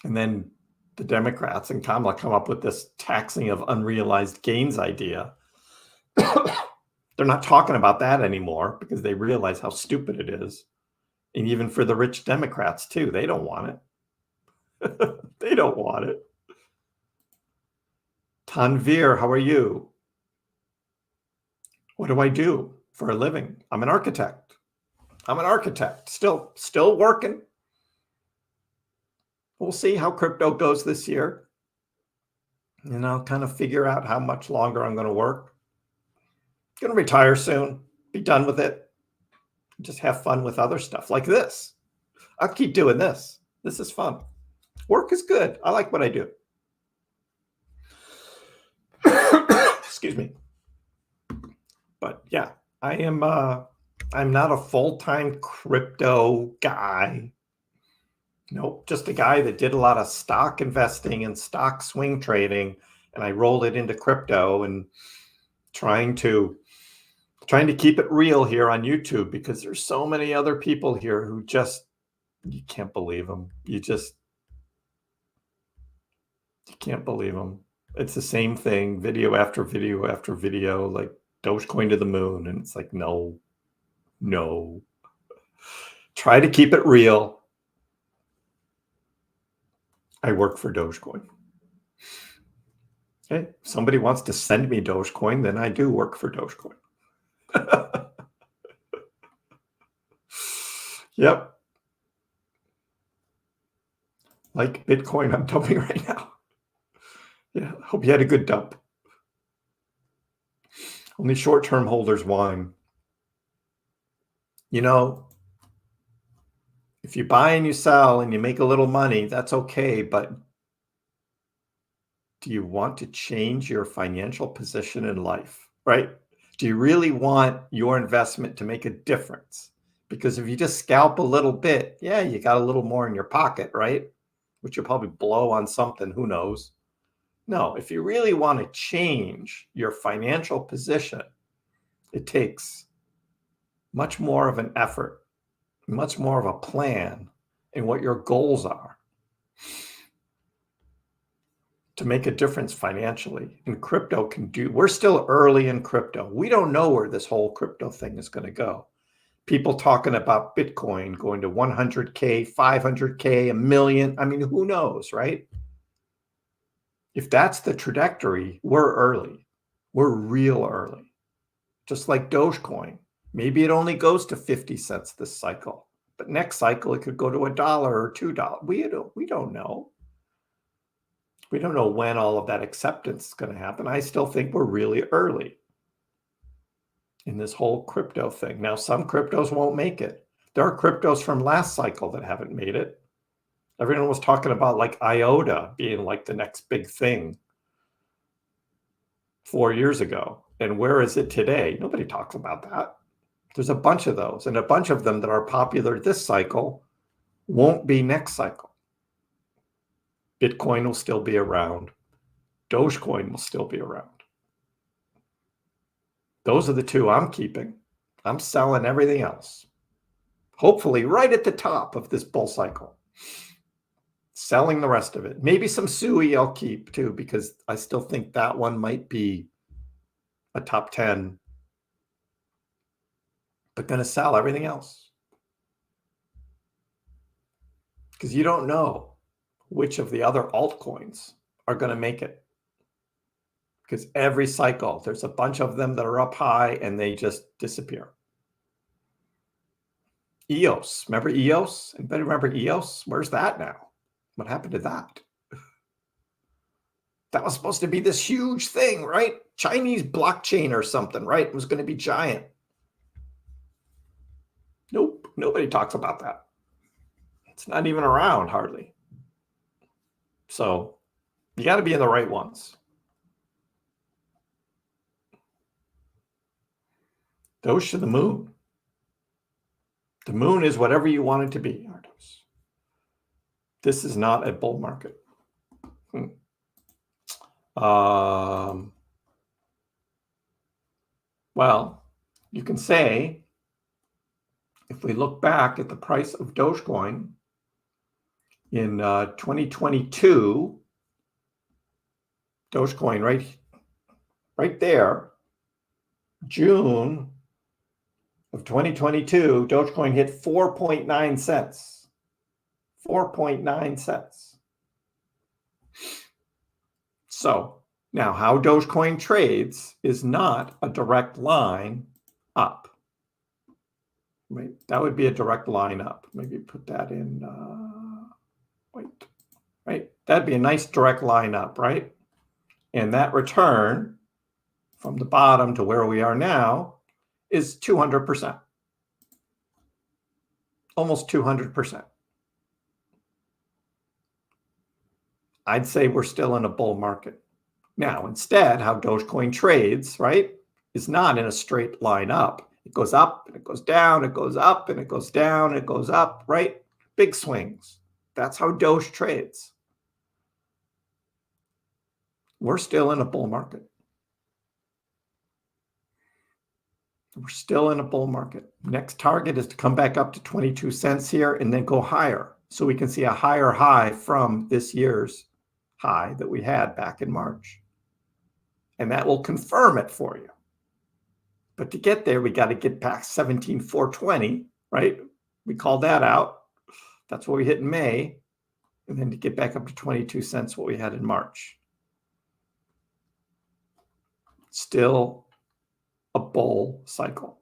And then the Democrats and Kamala come up with this taxing of unrealized gains idea. They're not talking about that anymore because they realize how stupid it is. And even for the rich Democrats too, they don't want it. They don't want it. Tanvir, how are you? What do I do for a living? I'm an architect. I'm an architect, still working. We'll see how crypto goes this year. And I'll kind of figure out how much longer I'm going to work. Going to retire soon, be done with it. Just have fun with other stuff like this. I'll keep doing this. This is fun. Work is good. I like what I do. Excuse me. But yeah, I'm not a full-time crypto guy. Nope, just a guy that did a lot of stock investing and stock swing trading, and I rolled it into crypto and trying to keep it real here on YouTube because there's so many other people here who just, you can't believe them. You can't believe them. It's the same thing, video after video after video, like Dogecoin to the moon. And it's like, no. Try to keep it real. I work for Dogecoin. Okay, if somebody wants to send me Dogecoin, then I do work for Dogecoin. Yep. Like Bitcoin, I'm dumping right now. Yeah, hope you had a good dump. Only short-term holders whine. You know, if you buy and you sell and you make a little money, that's okay, but do you want to change your financial position in life, right? Do you really want your investment to make a difference? Because if you just scalp a little bit, yeah, you got a little more in your pocket, right? Which you'll probably blow on something, who knows? No, if you really want to change your financial position, it takes much more of an effort, much more of a plan in what your goals are to make a difference financially. And crypto can do, we're still early in crypto. We don't know where this whole crypto thing is going to go. People talking about Bitcoin going to 100K, 500K, a million. I mean, who knows, right? If that's the trajectory, we're early. We're real early. Just like Dogecoin. Maybe it only goes to 50 cents this cycle, but next cycle it could go to $1 or $2. We don't know. We don't know when all of that acceptance is going to happen. I still think we're really early in this whole crypto thing. Now, some cryptos won't make it. There are cryptos from last cycle that haven't made it. Everyone was talking about like IOTA being like the next big thing 4 years ago. And where is it today? Nobody talks about that. There's a bunch of those, and a bunch of them that are popular this cycle won't be next cycle. Bitcoin will still be around. Dogecoin will still be around. Those are the two I'm keeping. I'm selling everything else. Hopefully right at the top of this bull cycle. Selling the rest of it. Maybe some SUI I'll keep too, because I still think that one might be a top 10. But going to sell everything else. Because you don't know which of the other altcoins are going to make it. Because every cycle, there's a bunch of them that are up high and they just disappear. EOS, remember EOS? Anybody remember EOS? Where's that now? What happened to that? That was supposed to be this huge thing, right? Chinese blockchain or something, right? It was going to be giant. Nope, nobody talks about that. It's not even around hardly. So you got to be in the right ones. Doge to the moon. The moon is whatever you want it to be, Ardos. This is not a bull market. Well, you can say, if we look back at the price of Dogecoin in 2022, Dogecoin right there, June of 2022, Dogecoin hit 4.9 cents. 4.9 cents. So now how Dogecoin trades is not a direct line up. Right? That would be a direct line up. Maybe put that in, right? That'd be a nice direct line up, right? And that return from the bottom to where we are now is 200%. Almost 200%. I'd say we're still in a bull market. Now, instead, how Dogecoin trades, right, is not in a straight line up. It goes up and it goes down, it goes up and it goes down, and it goes up, right? Big swings. That's how Doge trades. We're still in a bull market. We're still in a bull market. Next target is to come back up to 22 cents here and then go higher. So we can see a higher high from this year's high that we had back in March. And that will confirm it for you. But to get there, we got to get back 17,420, right? We called that out. That's what we hit in May. And then to get back up to 22 cents, what we had in March. Still a bull cycle.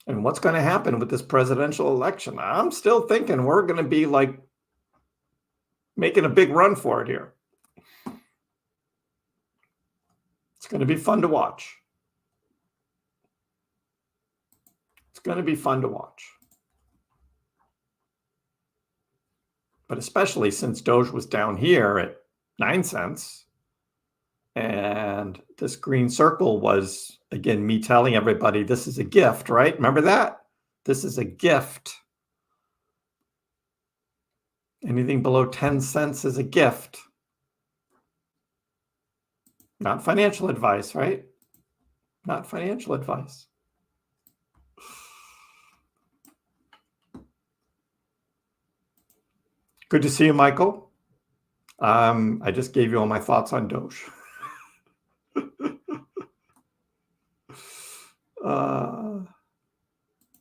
And what's going to happen with this presidential election? I'm still thinking we're going to be like making a big run for it here. It's going to be fun to watch. It's going to be fun to watch. but especially since Doge was down here at 9 cents. And this green circle was, again, me telling everybody this is a gift, right? Remember that? This is a gift. Anything below 10 cents is a gift. Not financial advice, right? Not financial advice. Good to see you, Michael. I just gave you all my thoughts on Doge.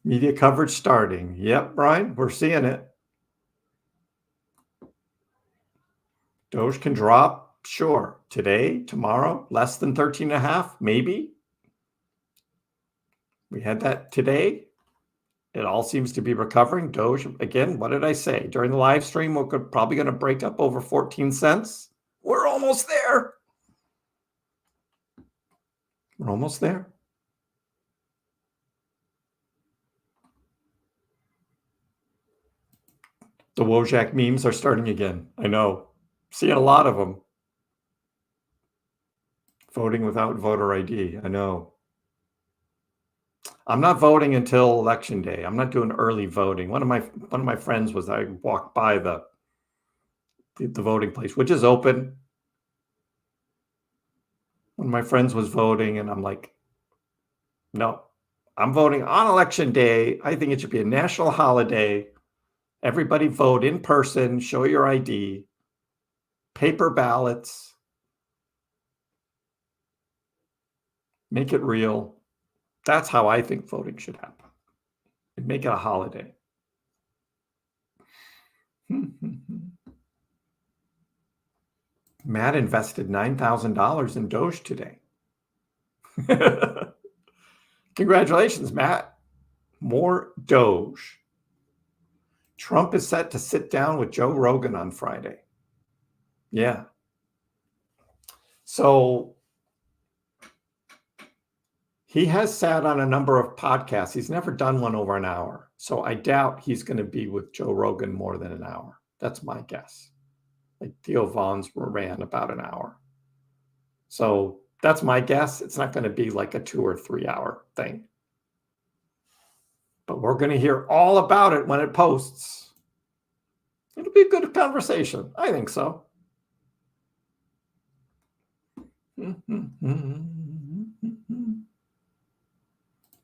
Media coverage starting. Yep, Brian, we're seeing it. Doge can drop, sure. Today, tomorrow, less than 13.5, maybe. We had that today. It all seems to be recovering. Doge, again, what did I say? During the live stream, we're probably going to break up over 14 cents. We're almost there. We're almost there. The Wojak memes are starting again. I know. Seeing a lot of them. Voting without voter ID. I know. I'm not voting until election day. I'm not doing early voting. One of my friends was, I walked by the voting place, which is open. One of my friends was voting, and I'm like, no, I'm voting on election day. I think it should be a national holiday. Everybody vote in person, show your ID, paper ballots, make it real. That's how I think voting should happen. And make it a holiday. Matt invested $9,000 in Doge today. Congratulations, Matt. More Doge. Trump is set to sit down with Joe Rogan on Friday. Yeah. So he has sat on a number of podcasts. He's never done one over an hour. So I doubt he's going to be with Joe Rogan more than an hour. That's my guess. Like Theo Vaughn's ran about an hour. So that's my guess. It's not going to be like a 2 or 3 hour thing. But we're going to hear all about it when it posts. It'll be a good conversation. I think so.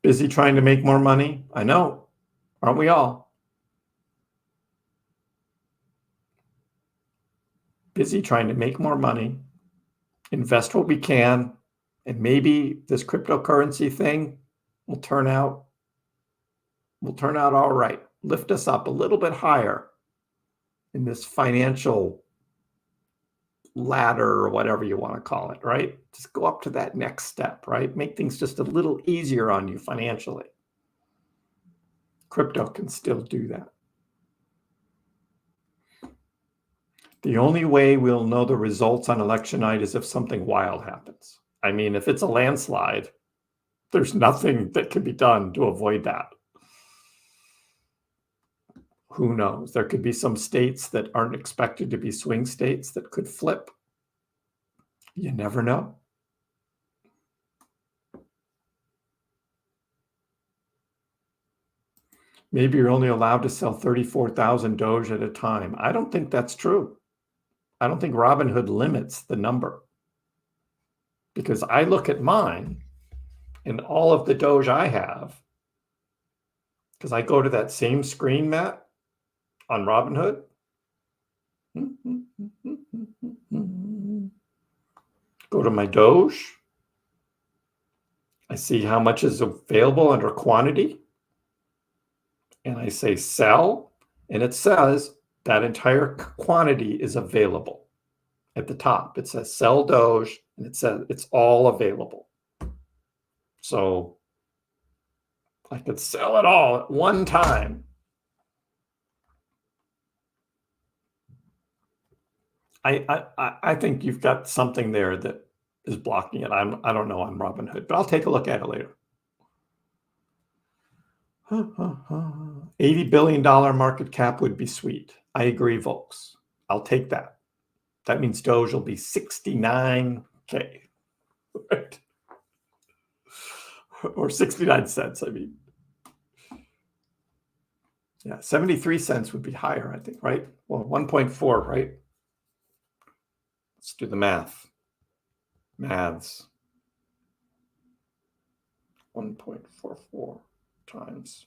Busy trying to make more money? I know. Aren't we all? Busy trying to make more money, invest what we can, and maybe this cryptocurrency thing will turn out all right. Lift us up a little bit higher in this financial ladder or whatever you want to call it, right? Just go up to that next step, right? Make things just a little easier on you financially. Crypto can still do that. The only way we'll know the results on election night is if something wild happens. I mean, if it's a landslide, there's nothing that can be done to avoid that. Who knows? There could be some states that aren't expected to be swing states that could flip. You never know. Maybe you're only allowed to sell 34,000 Doge at a time. I don't think that's true. I don't think Robinhood limits the number. Because I look at mine and all of the Doge I have, because I go to that same screen, Matt, on Robinhood. Go to my Doge. I see how much is available under quantity. And I say sell, and it says that entire quantity is available. At the top, it says sell Doge, and it says it's all available. So I could sell it all at one time. I think you've got something there that is blocking it. I don't know on Robinhood, but I'll take a look at it later. $80 billion market cap would be sweet. I agree, folks. I'll take that. That means Doge will be 69K, right? Or 69 cents, I mean. Yeah, 73 cents would be higher, I think, right? Well, 1.4, right? Let's do the math. Maths. 1.44 times.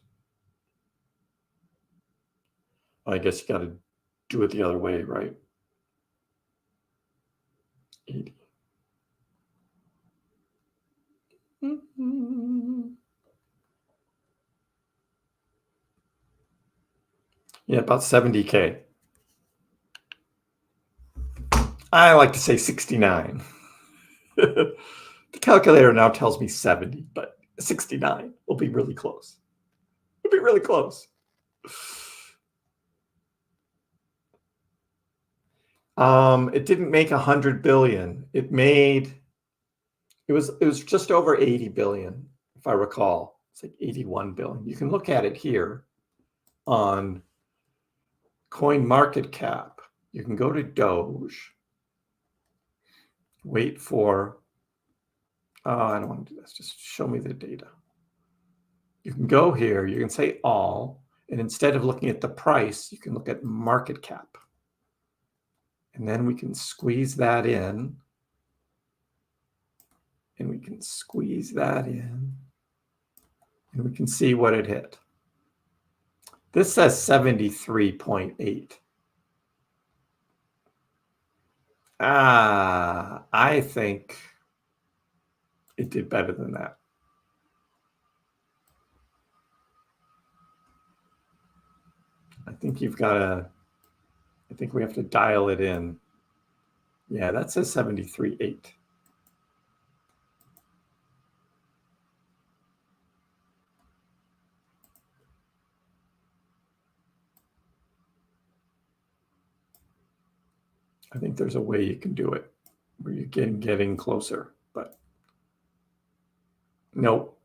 I guess you got to do it the other way, right? 80. Yeah, about 70K. I like to say 69. The calculator now tells me 70, but 69 will be really close. It'll be really close. It didn't make 100 billion. It was just over 80 billion, if I recall. It's like 81 billion. You can look at it here on Coin Market Cap. You can go to Doge. Wait for, I don't want to do this. Just show me the data. You can go here. You can say all. And instead of looking at the price, you can look at market cap. And then we can squeeze that in. And we can squeeze that in. And we can see what it hit. This says 73.8. I think it did better than that. I think you've got to, I think we have to dial it in. Yeah, that says 73.8. I think there's a way you can do it where you can getting closer, but nope.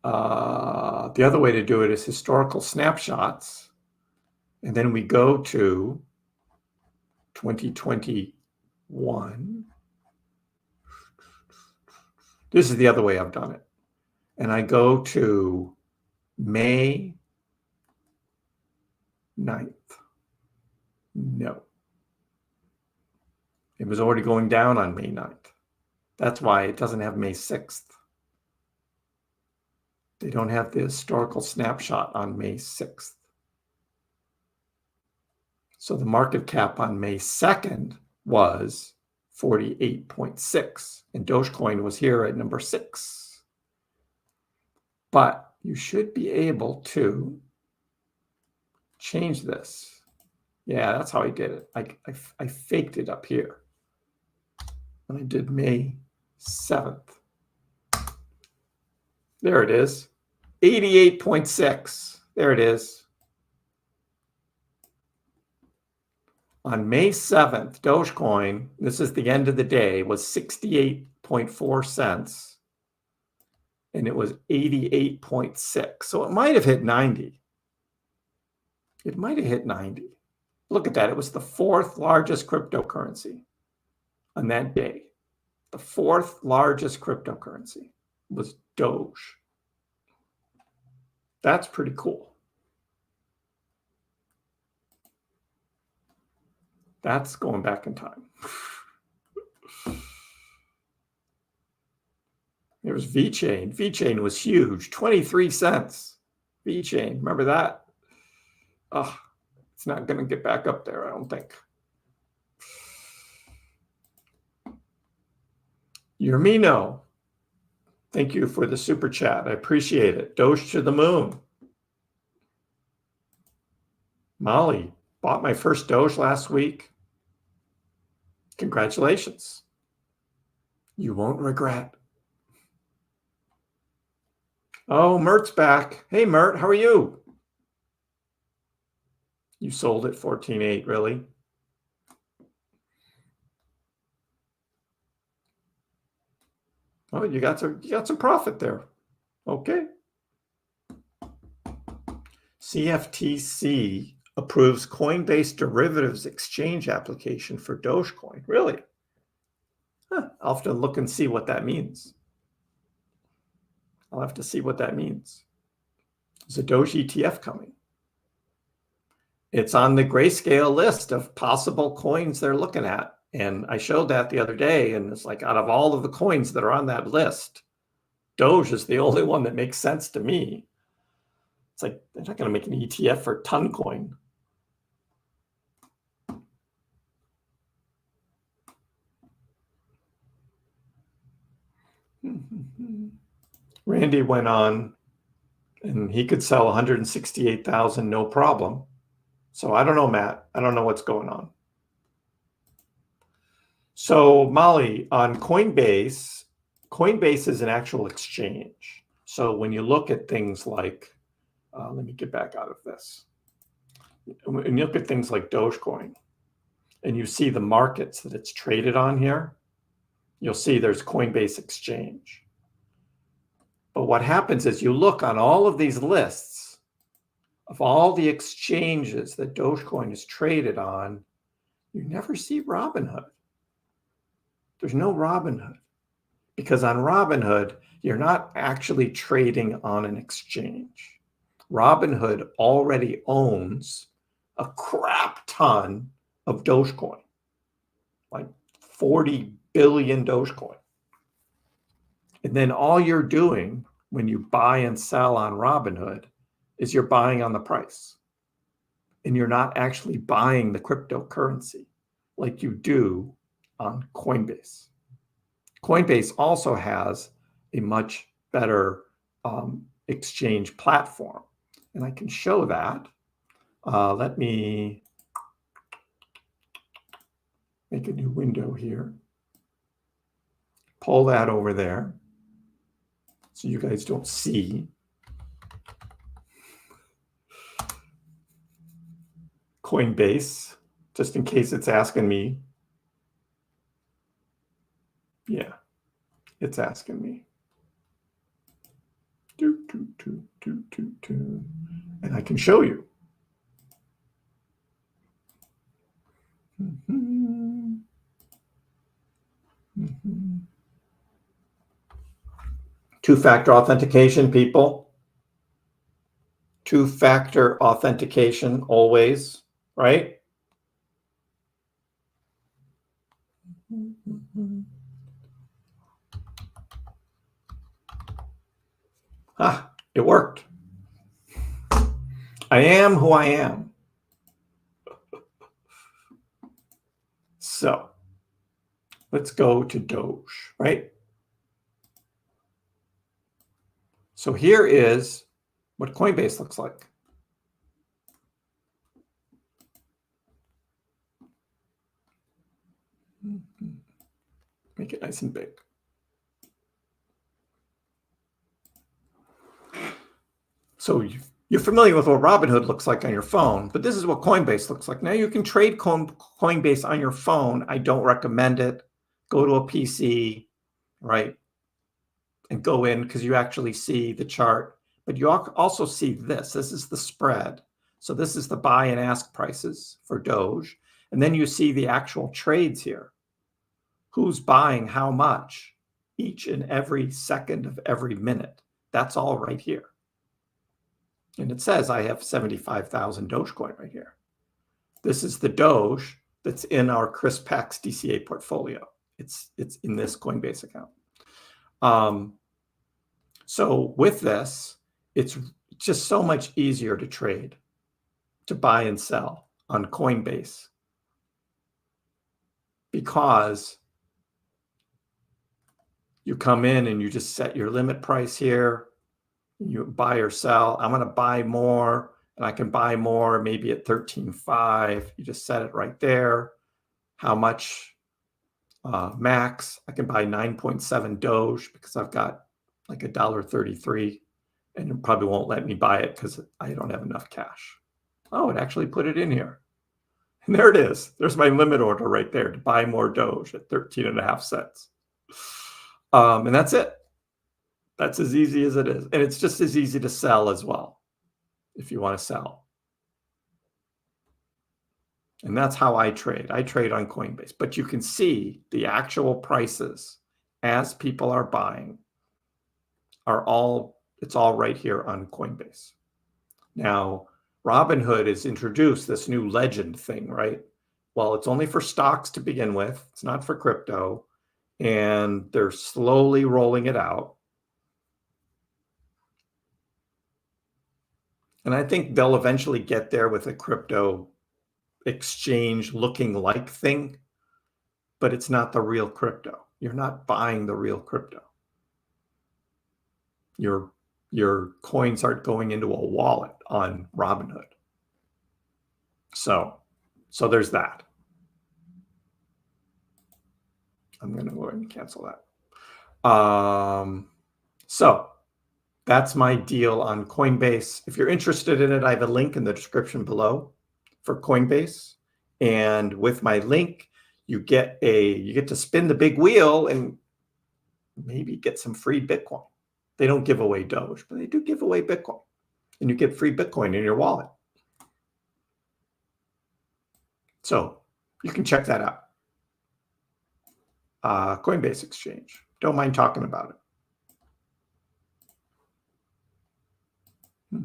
The other way to do it is historical snapshots. And then we go to 2021. This is the other way I've done it. And I go to May 9th. No. It was already going down on May 9th. That's why it doesn't have May 6th. They don't have the historical snapshot on May 6th. So the market cap on May 2nd was 48.6, and Dogecoin was here at number 6. But you should be able to change this. Yeah, that's how I did it. I faked it up here. And I did May 7th. There it is. 88.6. There it is. On May 7th, Dogecoin, this is the end of the day, was 68.4 cents. And it was 88.6. So it might have hit 90. It might have hit 90. Look at that. It was the 4th largest cryptocurrency on that day. The 4th largest cryptocurrency was Doge. That's pretty cool. That's going back in time. There was VeChain. VeChain was huge, 23 cents. VeChain, remember that? Oh, it's not going to get back up there, I don't think. Yermino, thank you for the super chat. I appreciate it. Doge to the moon. Molly, bought my first Doge last week. Congratulations. You won't regret. Oh, Mert's back. Hey, Mert, how are you? You sold at 14.8, really? Oh, you got some profit there. Okay. CFTC approves Coinbase derivatives exchange application for Dogecoin. Really? Huh. I'll have to look and see what that means. I'll have to see what that means. There's a Doge ETF coming. It's on the grayscale list of possible coins they're looking at. And I showed that the other day, and it's like, out of all of the coins that are on that list, Doge is the only one that makes sense to me. It's like, they're not going to make an ETF for Toncoin. Randy went on, and he could sell 168,000 no problem. So I don't know, Matt. I don't know what's going on. So Molly, on Coinbase, Coinbase is an actual exchange. So when you look at things like, let me get back out of this. When you look at things like Dogecoin, and you see the markets that it's traded on here, you'll see there's Coinbase Exchange. But what happens is you look on all of these lists of all the exchanges that Dogecoin is traded on, you never see Robinhood. There's no Robinhood, because on Robinhood, you're not actually trading on an exchange. Robinhood already owns a crap ton of Dogecoin, like 40 billion Dogecoin. And then all you're doing when you buy and sell on Robinhood is you're buying on the price. And you're not actually buying the cryptocurrency like you do on Coinbase. Coinbase also has a much better exchange platform. And I can show that. Let me make a new window here. Pull that over there so you guys don't see. Coinbase, just in case it's asking me. Yeah, it's asking me. And I can show you. Two-factor authentication, people. Two-factor authentication always, right? Ah, it worked. I am who I am. So let's go to Doge, right? So here is what Coinbase looks like. Make it nice and big. So you're familiar with what Robinhood looks like on your phone, but this is what Coinbase looks like. Now you can trade Coinbase on your phone. I don't recommend it. Go to a PC, right? And go in, because you actually see the chart. But you also see this. This is the spread. So this is the buy and ask prices for Doge. And then you see the actual trades here. Who's buying how much each and every second of every minute. That's all right here. And it says I have 75,000 Dogecoin right here. This is the Doge that's in our Kriss Pax DCA portfolio. It's in this Coinbase account. So with this, it's just so much easier to trade, to buy and sell on Coinbase, because you come in and you just set your limit price here. You buy or sell. I'm going to buy more, and I can buy more maybe at 13.5. You just set it right there. How much max? I can buy 9.7 Doge because I've got like $1.33, and it probably won't let me buy it because I don't have enough cash. Oh, it actually put it in here. And there it is. There's my limit order right there to buy more Doge at 13.5 cents. And that's it. That's as easy as it is. And it's just as easy to sell as well. if you want to sell. And that's how I trade. I trade on Coinbase. But you can see the actual prices as people are buying it's all right here on Coinbase. Now, Robinhood has introduced this new legend thing, right? Well, it's only for stocks to begin with. It's not for crypto. And they're slowly rolling it out. And I think they'll eventually get there with a crypto exchange looking like thing, but it's not the real crypto. You're not buying the real crypto. Your coins aren't going into a wallet on Robinhood. So there's that. I'm going to go ahead and cancel that. So that's my deal on Coinbase. If you're interested in it, I have a link in the description below for Coinbase. And with my link, you get to spin the big wheel and maybe get some free Bitcoin. They don't give away Doge, but they do give away Bitcoin. And you get free Bitcoin in your wallet. So you can check that out. Coinbase Exchange. Don't mind talking about it.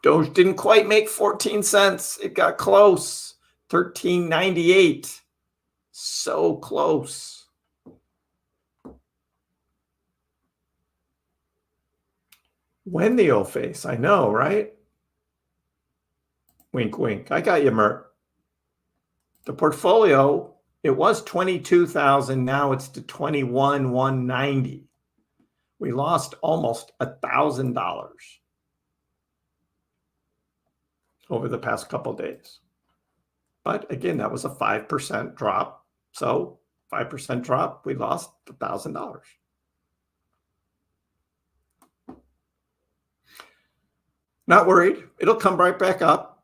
Doge didn't quite make 14 cents. It got close. 13.98. So close. When the old face, I know, right? Wink, wink. I got you, Mert. The portfolio, it was 22,000. Now it's to 21,190. We lost almost $1,000 over the past couple of days. But again, that was a 5% drop. So 5% drop, we lost $1,000. Not worried. It'll come right back up.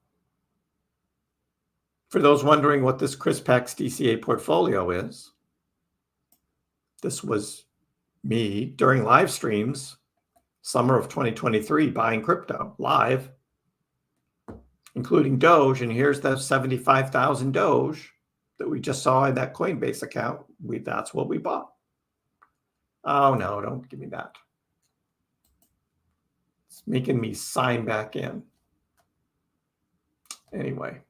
For those wondering what this Kriss DCA portfolio is, this was me during live streams, summer of 2023, buying crypto live, including Doge. And here's the 75,000 Doge that we just saw in that Coinbase account. That's what we bought. Oh, no, don't give me that. It's making me sign back in. Anyway.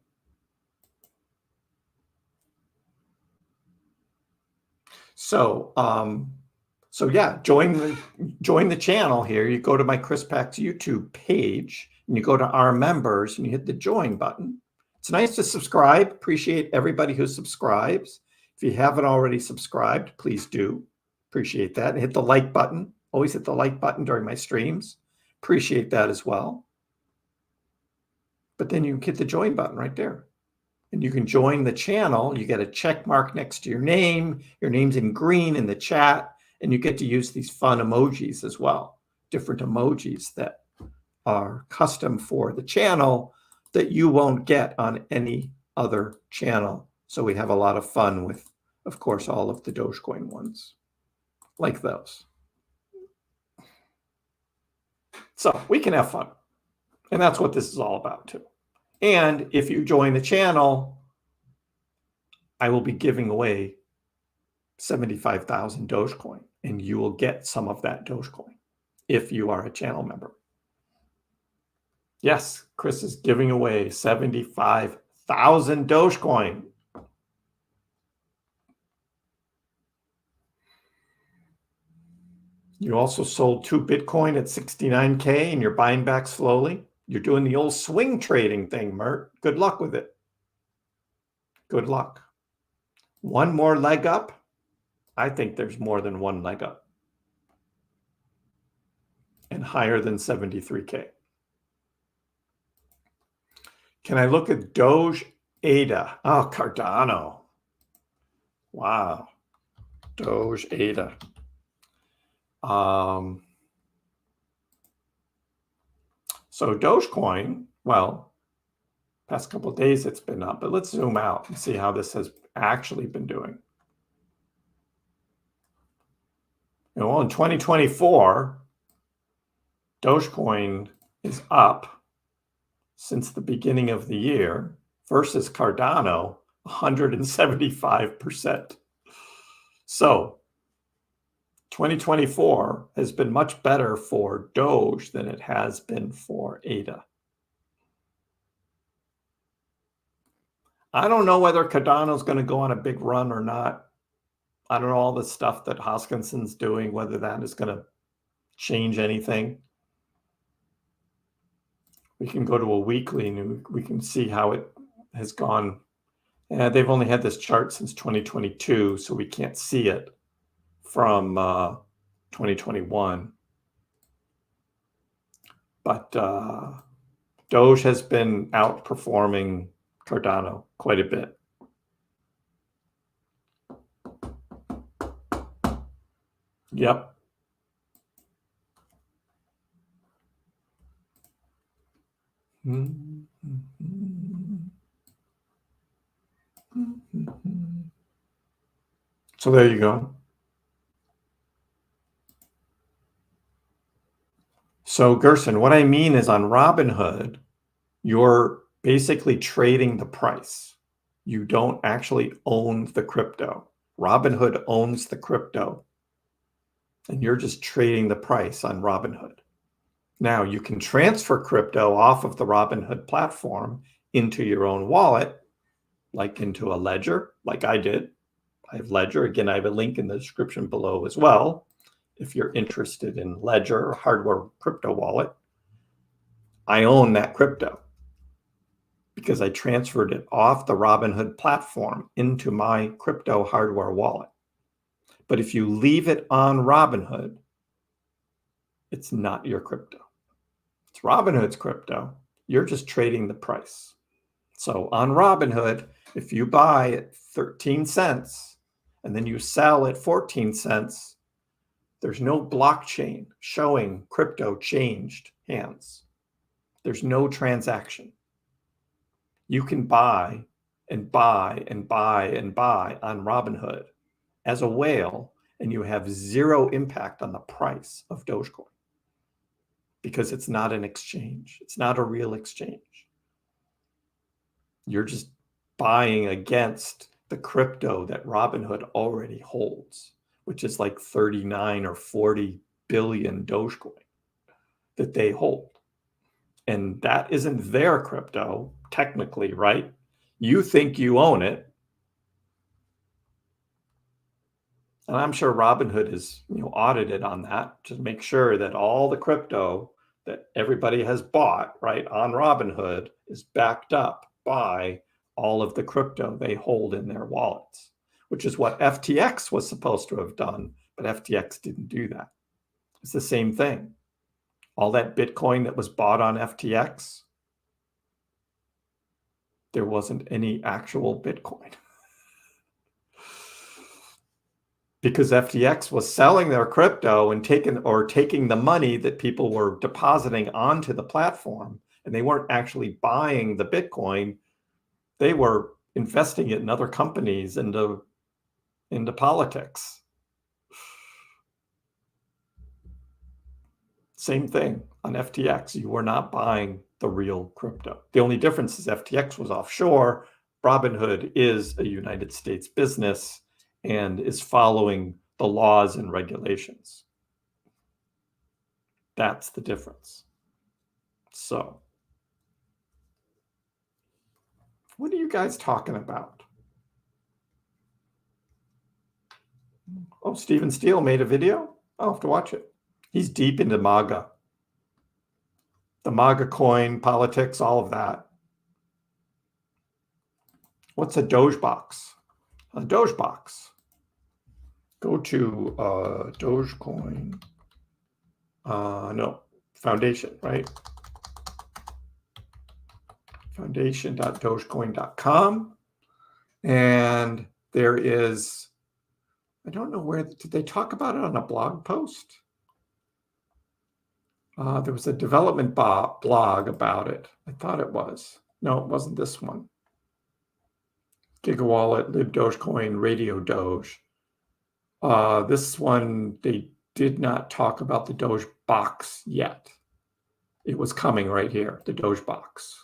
So yeah, join the channel here. You go to my Kriss YouTube page and you go to our members and you hit the join button. It's nice to subscribe. Appreciate everybody who subscribes. If you haven't already subscribed, please do. Appreciate that. And hit the like button. Always hit the like button during my streams. Appreciate that as well. But then you can hit the join button right there. And you can join the channel. You get a check mark next to your name. Your name's in green in the chat. And you get to use these fun emojis as well. Different emojis that are custom for the channel that you won't get on any other channel. So we have a lot of fun with, of course, all of the Dogecoin ones, like those. So we can have fun. And that's what this is all about too. And if you join the channel, I will be giving away 75,000 Dogecoin, and you will get some of that Dogecoin if you are a channel member. Yes, Kriss is giving away 75,000 Dogecoin. You also sold 2 Bitcoin at 69K and you're buying back slowly. You're doing the old swing trading thing, Mert. Good luck with it. Good luck. One more leg up. I think there's more than one leg up. And higher than 73K. Can I look at Doge.E? Oh, Cardano. Wow. Doge.E. So Dogecoin, well, past couple of days it's been up, but let's zoom out and see how this has actually been doing. Well, in 2024, Dogecoin is up since the beginning of the year versus Cardano, 175%. So 2024 has been much better for Doge than it has been for ADA. I don't know whether Cardano is going to go on a big run or not. I don't know all the stuff that Hoskinson's doing, whether that is going to change anything. We can go to a weekly and we can see how it has gone. They've only had this chart since 2022, so we can't see it from 2021. But Doge has been outperforming Cardano quite a bit. Yep. So there you go. So Gerson, what I mean is on Robinhood, you're basically trading the price. You don't actually own the crypto. Robinhood owns the crypto, and you're just trading the price on Robinhood. Now, you can transfer crypto off of the Robinhood platform into your own wallet, like into a ledger, like I did. I have Ledger. Again, I have a link in the description below as well. If you're interested in Ledger or hardware crypto wallet, I own that crypto because I transferred it off the Robinhood platform into my crypto hardware wallet. But if you leave it on Robinhood, it's not your crypto. It's Robinhood's crypto. You're just trading the price. So on Robinhood, if you buy at 13 cents and then you sell at 14 cents, there's no blockchain showing crypto changed hands. There's no transaction. You can buy and buy and buy and buy on Robinhood as a whale, and you have zero impact on the price of Dogecoin because it's not an exchange. It's not a real exchange. You're just buying against the crypto that Robinhood already holds, which is like 39 or 40 billion Dogecoin that they hold. And that isn't their crypto, technically, right? You think you own it. And I'm sure Robinhood is, audited on that to make sure that all the crypto that everybody has bought, right, on Robinhood is backed up by all of the crypto they hold in their wallets, which is what FTX was supposed to have done, but FTX didn't do that. It's the same thing. All that Bitcoin that was bought on FTX, there wasn't any actual Bitcoin. Because FTX was selling their crypto and taking the money that people were depositing onto the platform, and they weren't actually buying the Bitcoin. They were investing it in other companies into politics. Same thing on FTX. You were not buying the real crypto. The only difference is FTX was offshore. Robinhood is a United States business and is following the laws and regulations. That's the difference. So, what are you guys talking about? Oh, Stephen Steele made a video? I'll have to watch it. He's deep into MAGA. The MAGA coin, politics, all of that. What's a Doge box? A Doge box. Go to Dogecoin. No, Foundation, right? Foundation.dogecoin.com. And there is, I don't know where, did they talk about it on a blog post? There was a development blog about it. I thought it was. No, it wasn't this one. GigaWallet, Lib Dogecoin, Radio Doge. This one, they did not talk about the Doge box yet. It was coming right here, the Doge box.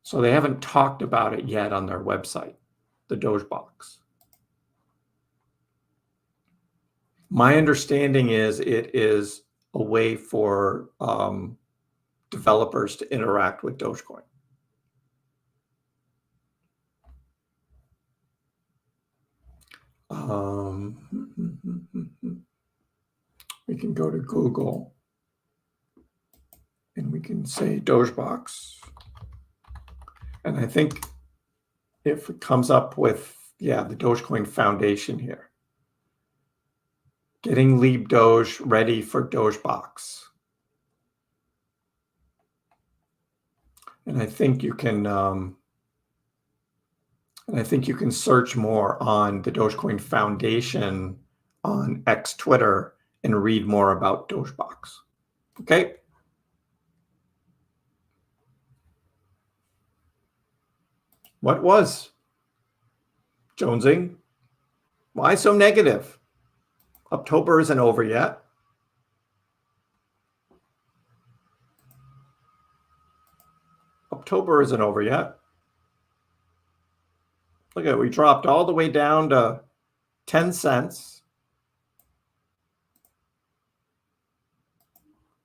So they haven't talked about it yet on their website, the Doge box. My understanding is it is a way for developers to interact with Dogecoin. We can go to Google and we can say Doge box. And I think if it comes up with, yeah, the Dogecoin Foundation here. Getting Leap Doge ready for Doge box. And I think you can search more on the Dogecoin Foundation on X Twitter and read more about Dogebox. Okay. What was jonesing? Why so negative? October isn't over yet. October isn't over yet. Look at it. We dropped all the way down to 10 cents.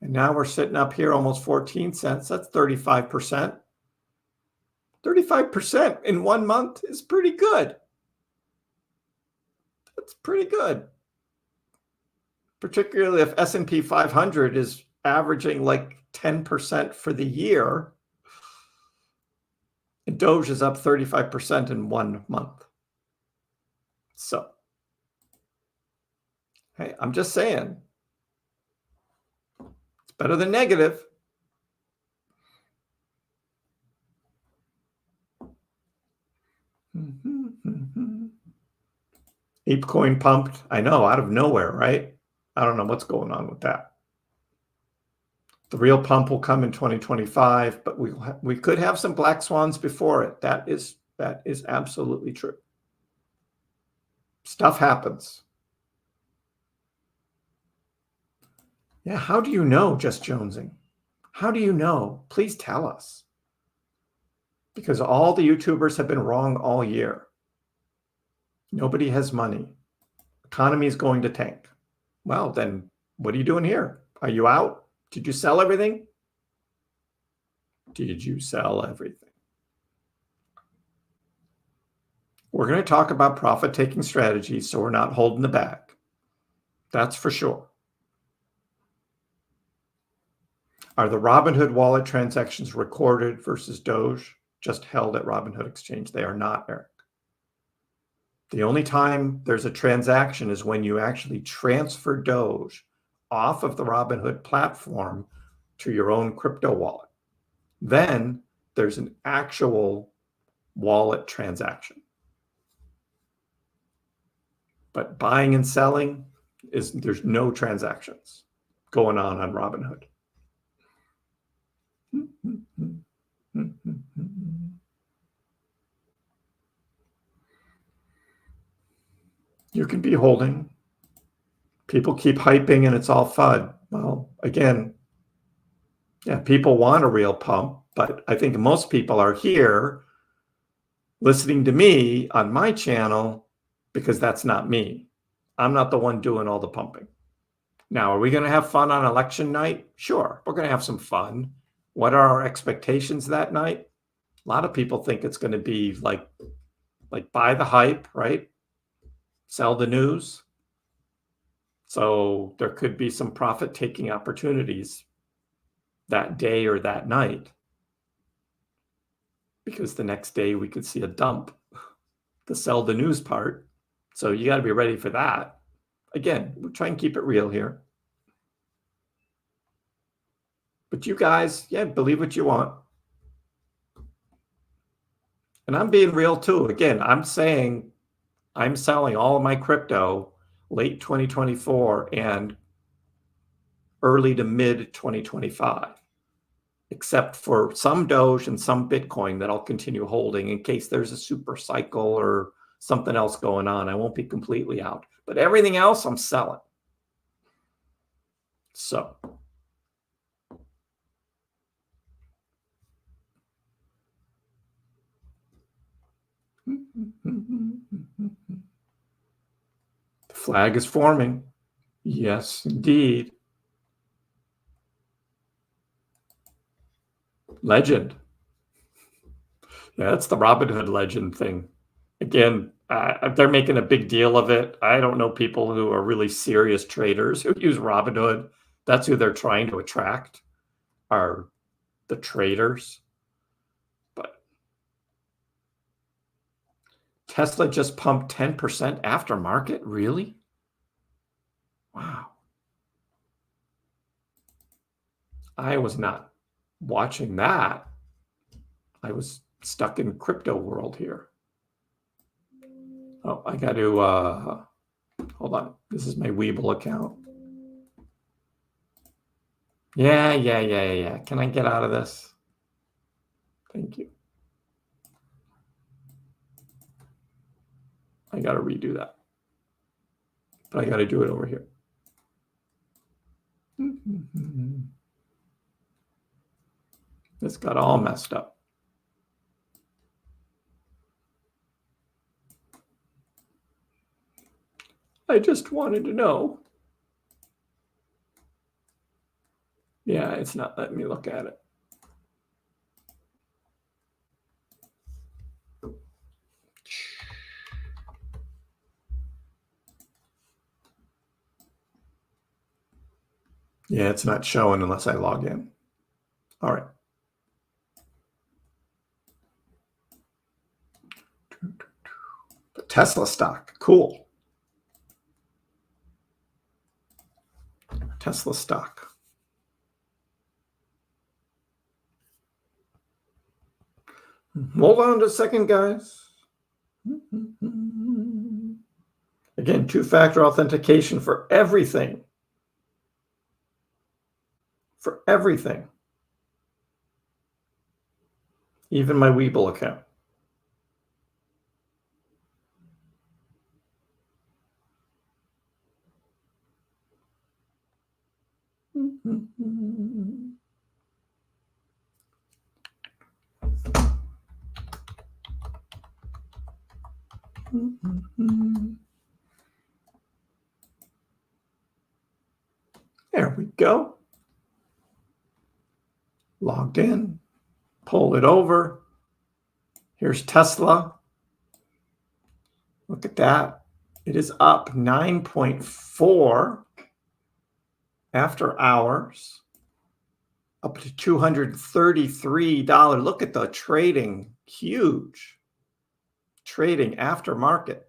And now we're sitting up here almost 14 cents. That's 35%. 35% in 1 month is pretty good. That's pretty good. Particularly if S&P 500 is averaging like 10% for the year. And Doge is up 35% in 1 month. So, hey, I'm just saying. It's better than negative. ApeCoin pumped. I know, out of nowhere, right? I don't know what's going on with that. The real pump will come in 2025, but we could have some black swans before it. That is absolutely true. Stuff happens. Yeah, how do you know, Just Jonesing? How do you know? Please tell us. Because all the YouTubers have been wrong all year. Nobody has money. Economy is going to tank. Well, then what are you doing here? Are you out? Did you sell everything? Did you sell everything? We're going to talk about profit-taking strategies, so we're not holding the bag. That's for sure. Are the Robinhood wallet transactions recorded versus Doge just held at Robinhood Exchange? They are not, Eric. The only time there's a transaction is when you actually transfer Doge off of the Robinhood platform to your own crypto wallet. Then there's an actual wallet transaction. But buying and selling, there's no transactions going on Robinhood. You can be holding. People keep hyping and it's all FUD. Well, again, yeah, people want a real pump, but I think most people are here listening to me on my channel because that's not me. I'm not the one doing all the pumping. Now, are we going to have fun on election night? Sure, we're going to have some fun. What are our expectations that night? A lot of people think it's going to be like buy the hype, right? Sell the news. So there could be some profit-taking opportunities that day or that night, because the next day we could see a dump, the sell the news part. So you got to be ready for that. Again, we're trying to keep it real here. But you guys, yeah, believe what you want. And I'm being real too. Again, I'm saying I'm selling all of my crypto late 2024 and early to mid 2025, except for some Doge and some Bitcoin that I'll continue holding in case there's a super cycle or something else going on. I won't be completely out, but everything else I'm selling. So The flag is forming. Yes, indeed. Legend. Yeah, that's the Robinhood legend thing. Again, they're making a big deal of it. I don't know people who are really serious traders who use Robinhood. That's who they're trying to attract, are the traders. But Tesla just pumped 10% after market? Really? Wow. I was not watching that. I was stuck in crypto world here. Oh, I got to, hold on. This is my Weeble account. Yeah. Can I get out of this? Thank you. I got to redo that. But I got to do it over here. This got all messed up. I just wanted to know. Yeah, it's not letting me look at it. Yeah, it's not showing unless I log in. All right. The Tesla stock, cool. Tesla stock. Hold on a second, guys. Again, two-factor authentication for everything. For everything. Even my Weeble account. There we go. Logged in. Pull it over. Here's Tesla. Look at that. It is up 9.4 after hours. Up to $233. Look at the trading. Huge. Trading after market.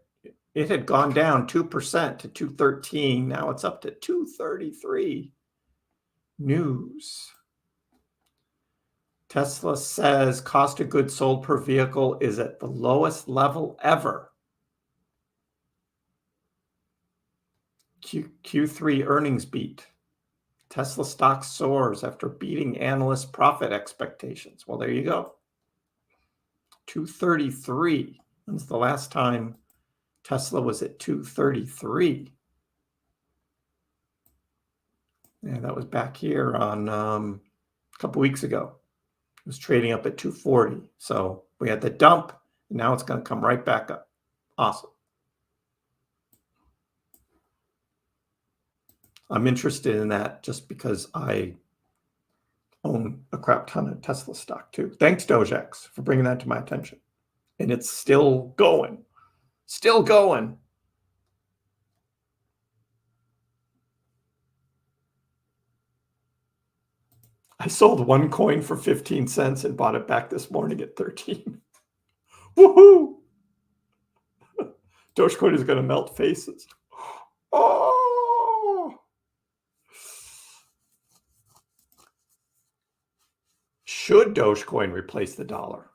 It had gone down 2% to 213. Now it's up to 233. News. Tesla says cost of goods sold per vehicle is at the lowest level ever. Q3 earnings beat. Tesla stock soars after beating analyst profit expectations. Well, there you go. 233. When's the last time Tesla was at 233? Yeah, that was back here on a couple weeks ago. It was trading up at 240. So we had the dump, and now it's going to come right back up. Awesome. I'm interested in that just because I own a crap ton of Tesla stock too. Thanks, Doge.E for bringing that to my attention. And it's still going. Still going. I sold one coin for 15 cents and bought it back this morning at 13. Woohoo! Dogecoin is going to melt faces. Oh! Should Dogecoin replace the dollar?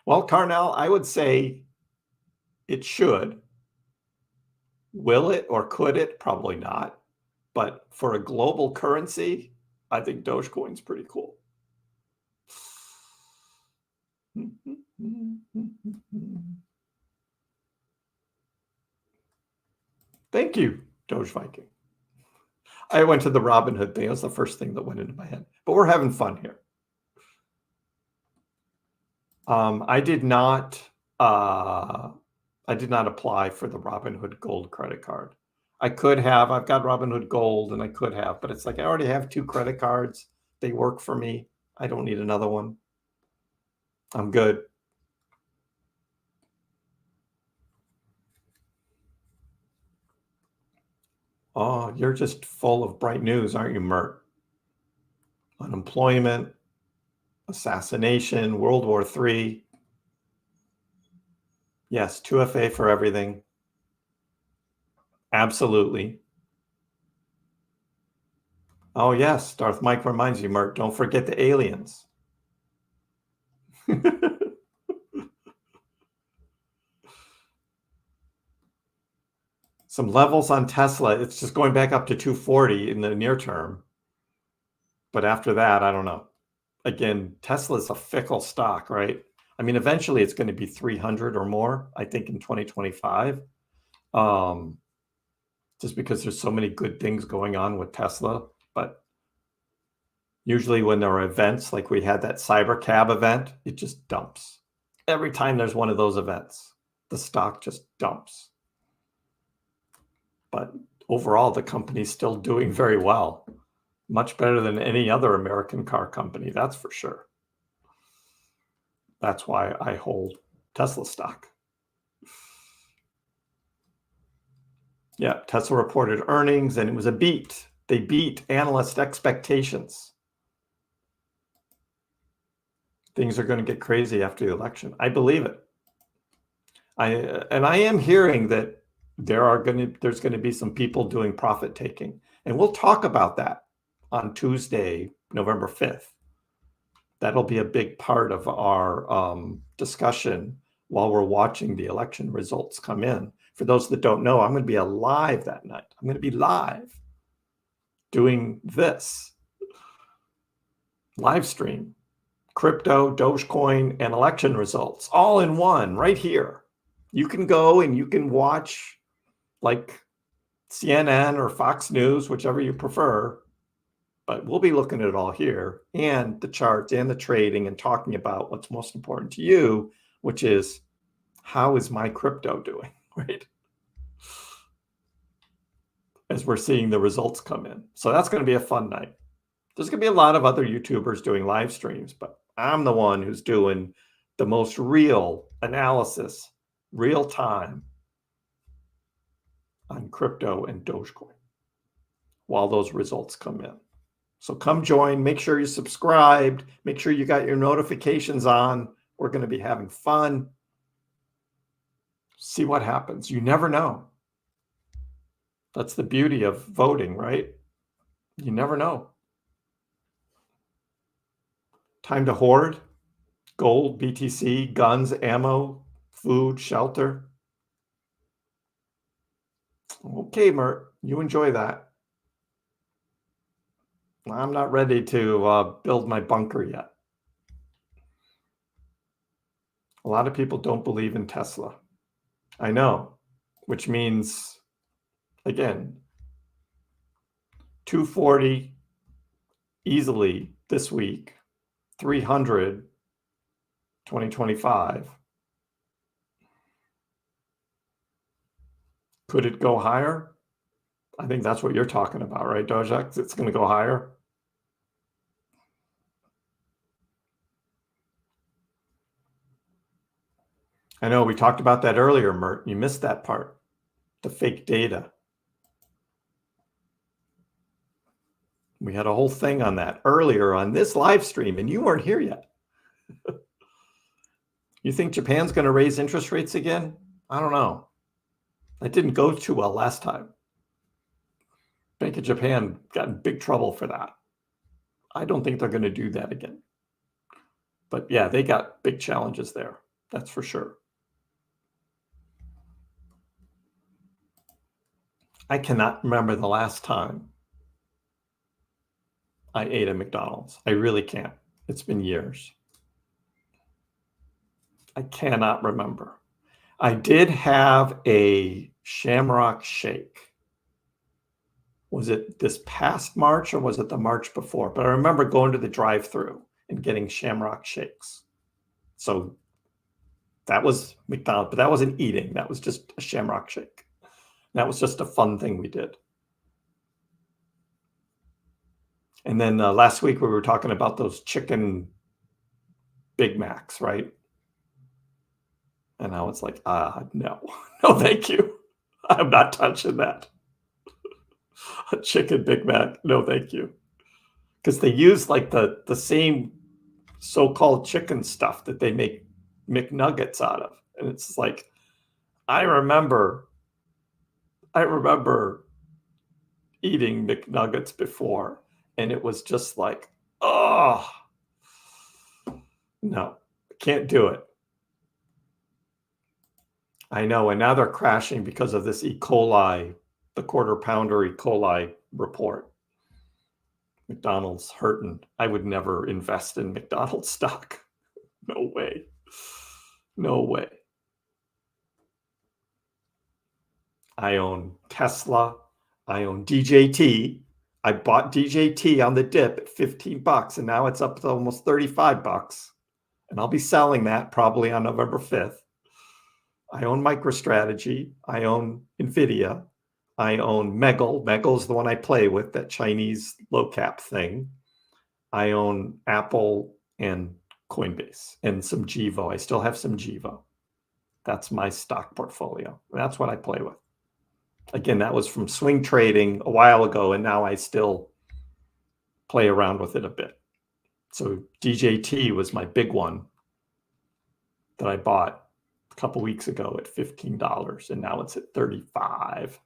Well, Carnell, I would say it should. Will it or could it? Probably not. But for a global currency, I think Dogecoin's pretty cool. Thank you, Doge Viking. I went to the Robinhood thing. That was the first thing that went into my head. But we're having fun here. I did not I did not apply for the Robinhood Gold credit card. I could have. I've got Robinhood Gold and I could have, but it's like I already have 2 credit cards. They work for me. I don't need another one. I'm good. Oh, you're just full of bright news, aren't you, Mert? Unemployment, assassination, World War III. Yes, 2FA for everything. Absolutely. Oh, yes, Darth Mike reminds you, Mert, don't forget the aliens. Some levels on Tesla. It's just going back up to 240 in the near term. But after that, I don't know. Again, Tesla's a fickle stock, right? I mean, eventually it's going to be 300 or more, I think, in 2025. Just because there's so many good things going on with Tesla. But usually when there are events, like we had that CyberCab event, it just dumps. Every time there's one of those events, the stock just dumps. But overall, the company's still doing very well. Much better than any other American car company, that's for sure. That's why I hold Tesla stock. Yeah, Tesla reported earnings and it was a beat. They beat analyst expectations. Things are going to get crazy after the election. I believe it. I am hearing that there's going to be some people doing profit taking. And we'll talk about that on Tuesday, November 5th. That'll be a big part of our discussion while we're watching the election results come in. For those that don't know, I'm going to be alive that night. I'm going to be live doing this live stream, crypto, Dogecoin, and election results all in one right here. You can go and you can watch like CNN or Fox News, whichever you prefer, but we'll be looking at it all here and the charts and the trading and talking about what's most important to you, which is how is my crypto doing, right? As we're seeing the results come in. So that's going to be a fun night. There's going to be a lot of other YouTubers doing live streams, but I'm the one who's doing the most real analysis, real time on crypto and Dogecoin while those results come in. So come join, make sure you're subscribed, make sure you got your notifications on. We're going to be having fun. See what happens. You never know. That's the beauty of voting, right? You never know. Time to hoard gold, BTC, guns, ammo, food, shelter. Okay, Mert, you enjoy that. I'm not ready to build my bunker yet. A lot of people don't believe in Tesla. I know, which means, again, 240 easily this week, 300 2025. Could it go higher? I think that's what you're talking about, right, Doge? It's going to go higher. I know we talked about that earlier, Mert. You missed that part, the fake data. We had a whole thing on that earlier on this live stream, and you weren't here yet. You think Japan's going to raise interest rates again? I don't know. It didn't go too well last time. Bank of Japan got in big trouble for that. I don't think they're going to do that again. But yeah, they got big challenges there. That's for sure. I cannot remember the last time I ate at McDonald's. I really can't. It's been years. I cannot remember. I did have a Shamrock Shake. Was it this past March or was it the March before? But I remember going to the drive-thru and getting Shamrock Shakes. So That was McDonald's, but that wasn't eating. That was just a Shamrock Shake. That was just a fun thing we did. And then last week we were talking about those chicken Big Macs, right? And now it's like, no, no, thank you. I'm not touching that. A chicken Big Mac, no, thank you. Because they use like the same so-called chicken stuff that they make McNuggets out of. And it's like, I remember eating McNuggets before, and it was just like, oh, no, can't do it. I know, and now they're crashing because of this E. coli, the quarter pounder E. coli report. McDonald's hurting. I would never invest in McDonald's stock. No way. No way. I own Tesla. I own DJT. I bought DJT on the dip at 15 bucks, and now it's up to almost 35 bucks. And I'll be selling that probably on November 5th. I own MicroStrategy. I own NVIDIA. I own Megal. Megal is the one I play with, that Chinese low cap thing. I own Apple and Coinbase and some Gevo. I still have some Gevo. That's my stock portfolio. That's what I play with. Again, that was from swing trading a while ago, and now I still play around with it a bit. So DJT was my big one that I bought a couple weeks ago at $15, and now it's at $35.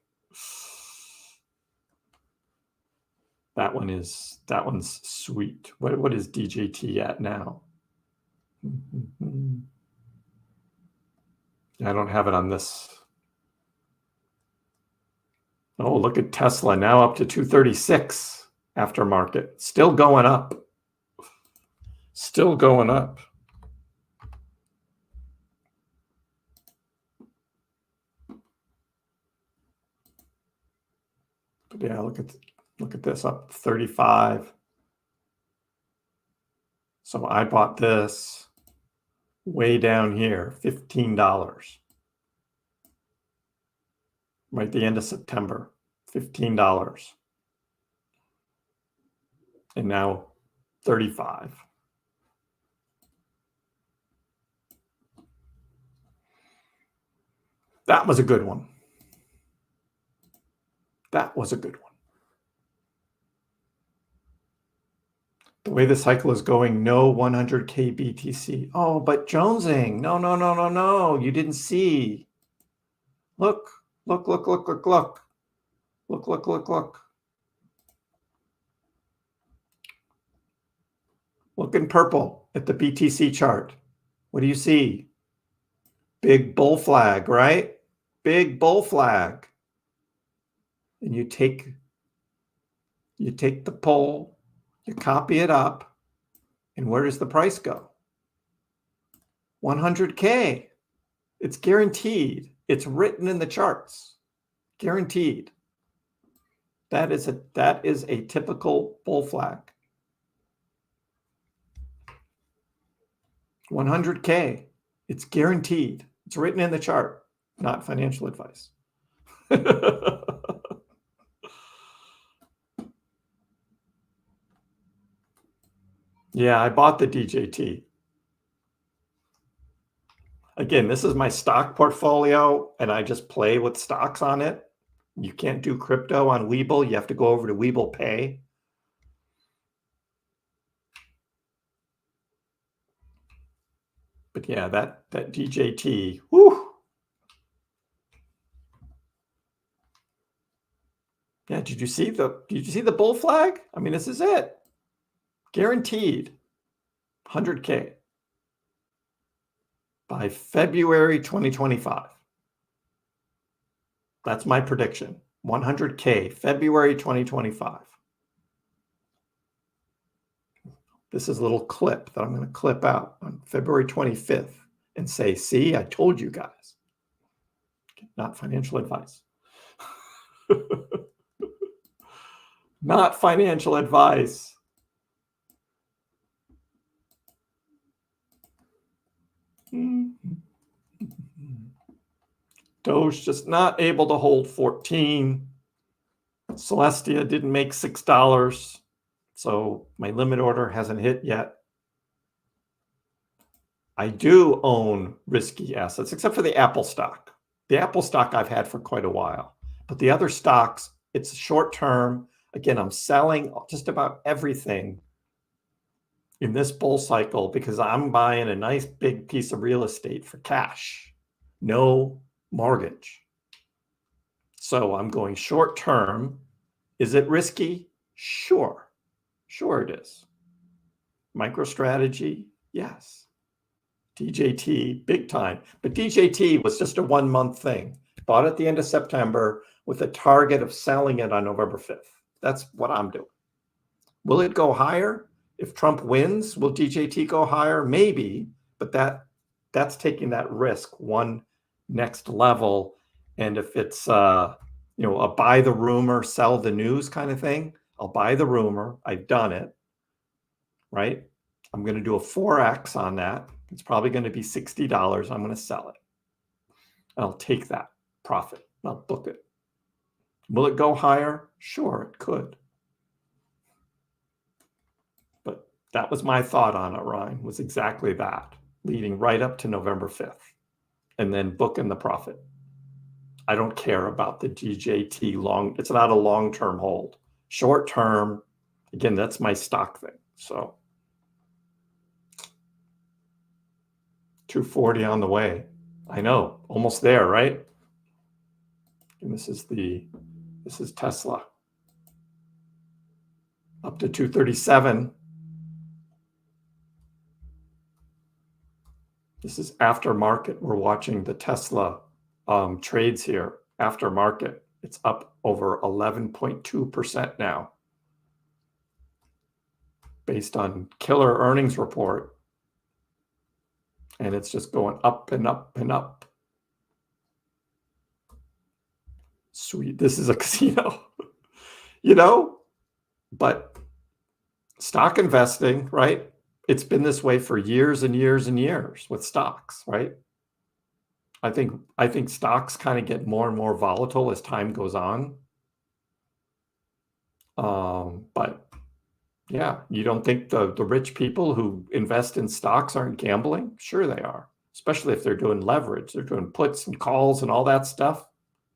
That one's sweet. What is DJT at now? I don't have it on this. Oh, look at Tesla now up to 236 after market. Still going up. Still going up. But yeah, look at this, up 35. So I bought this way down here, $15. Right at the end of September, $15. And now 35. That was a good one. That was a good one. The way the cycle is going, no 100K BTC. Oh, but jonesing. No, no, no, no, no. You didn't see. Look, look, look, look, look, look. Look, look, look, look. Look in purple at the BTC chart. What do you see? Big bull flag, right? Big bull flag. And you take the poll, you copy it up, and where does the price go? 100K. It's guaranteed. It's written in the charts. Guaranteed. That is a typical bull flag. 100K. It's guaranteed. It's written in the chart, not financial advice. Yeah, I bought the DJT. Again, this is my stock portfolio, and I just play with stocks on it. You can't do crypto on Webull. You have to go over to Webull Pay. But yeah, that DJT, whoo. Yeah, did you see the bull flag? I mean, this is it. Guaranteed 100K by February 2025. That's my prediction. 100K, February 2025. This is a little clip that I'm going to clip out on February 25th and say, see, I told you guys. Not financial advice. Not financial advice. Doge just not able to hold 14. Celestia didn't make $6. So my limit order hasn't hit yet. I do own risky assets, except for the Apple stock. The Apple stock I've had for quite a while. But the other stocks, it's short term. Again, I'm selling just about everything in this bull cycle because I'm buying a nice big piece of real estate for cash, no mortgage. So I'm going short term. Is it risky? Sure. Sure it is. MicroStrategy? Yes. DJT, big time. But DJT was just a 1 month thing. Bought at the end of September with a target of selling it on November 5th. That's what I'm doing. Will it go higher? If Trump wins, will DJT go higher? Maybe, but that's taking that risk one next level. And if it's a buy the rumor, sell the news kind of thing, I'll buy the rumor. I've done it, right? I'm going to do a 4X on that. It's probably going to be $60. I'm going to sell it. And I'll take that profit. I'll book it. Will it go higher? Sure, it could. But that was my thought on it, Ryan, was exactly that, leading right up to November 5th and then booking the profit. I don't care about the DJT long. It's not a long-term hold. Short-term, again, that's my stock thing. So 240 on the way. I know, almost there, right? And this is Tesla. Up to 237. This is after market. We're watching the Tesla trades here. After market, it's up over 11.2% now, based on killer earnings report. And it's just going up and up and up. Sweet. This is a casino, but stock investing, right? It's been this way for years and years and years with stocks, right? I think stocks kind of get more and more volatile as time goes on. But yeah, you don't think the rich people who invest in stocks aren't gambling? Sure they are, especially if they're doing leverage. They're doing puts and calls and all that stuff.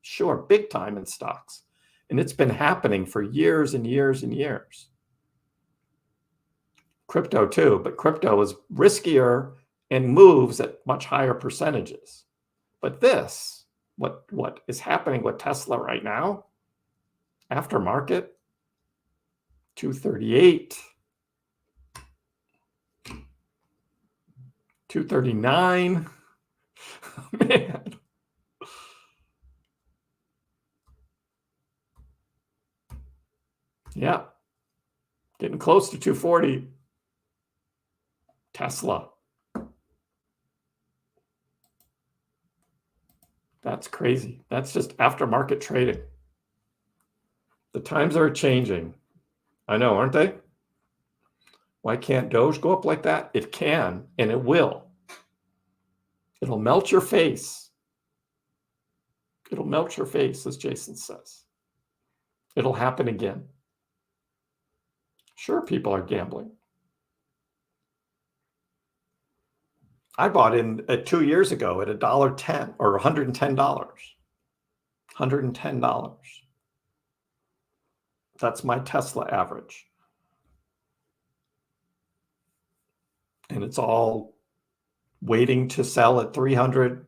Sure, big time in stocks. And it's been happening for years and years and years. Crypto too, but crypto is riskier and moves at much higher percentages. But this, what is happening with Tesla right now, after market, 238, 239, man. Yeah, getting close to 240. Tesla. That's crazy. That's just aftermarket trading. The times are changing. I know, aren't they? Why can't Doge go up like that? It can, and it will. It'll melt your face. It'll melt your face, as Jason says. It'll happen again. Sure, people are gambling. I bought in 2 years ago at $1.10 or $110. $110. That's my Tesla average. And it's all waiting to sell at 300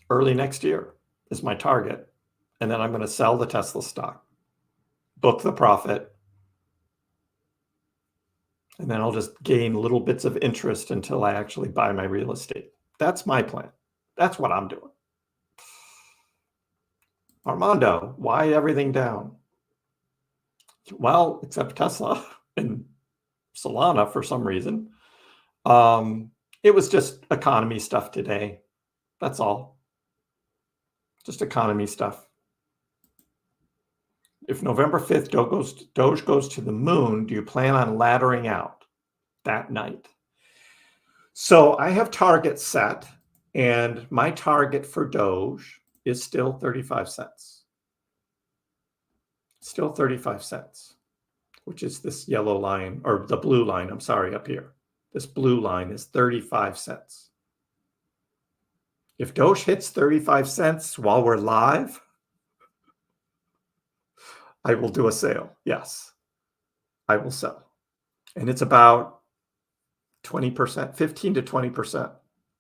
early next year is my target. And then I'm going to sell the Tesla stock, book the profit, and then I'll just gain little bits of interest until I actually buy my real estate. That's my plan. That's what I'm doing. Armando, why everything down? Well, except Tesla and Solana for some reason. It was just economy stuff today. That's all. Just economy stuff. If November 5th Doge goes to the moon, do you plan on laddering out that night? So I have targets set. And my target for Doge is still 35 cents. Still 35 cents, which is this yellow line, or the blue line, I'm sorry, up here. This blue line is 35 cents. If Doge hits 35 cents while we're live, I will do a sale. Yes, I will sell. And it's about 20%, 15 to 20%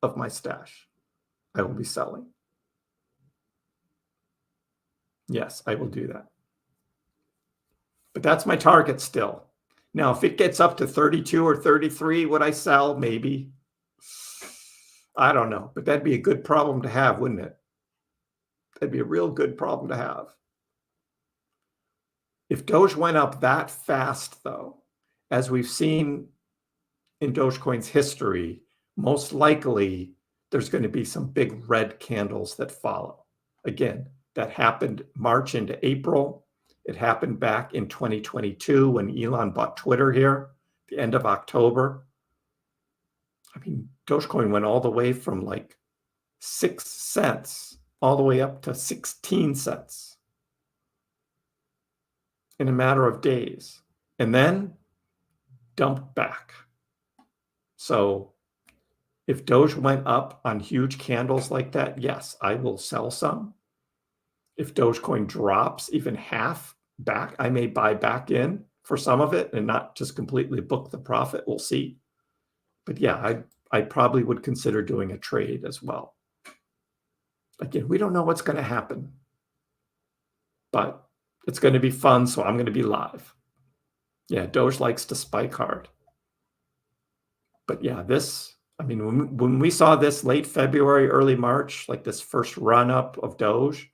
of my stash I will be selling. Yes, I will do that. But that's my target still. Now, if it gets up to 32 or 33, would I sell? Maybe. I don't know, but that'd be a good problem to have, wouldn't it? That'd be a real good problem to have. If Doge went up that fast, though, as we've seen in Dogecoin's history, most likely there's going to be some big red candles that follow. Again, that happened March into April. It happened back in 2022 when Elon bought Twitter here, the end of October. I mean, Dogecoin went all the way from like 6 cents all the way up to 16 cents in a matter of days, and then dumped back. So if Doge went up on huge candles like that, yes, I will sell some. If Dogecoin drops even half back, I may buy back in for some of it and not just completely book the profit. We'll see. But yeah, I probably would consider doing a trade as well. Again, we don't know what's going to happen, but it's going to be fun, so I'm going to be live. Yeah, Doge likes to spike hard. But yeah, this, I mean, when we saw this late February, early March, like this first run up of Doge,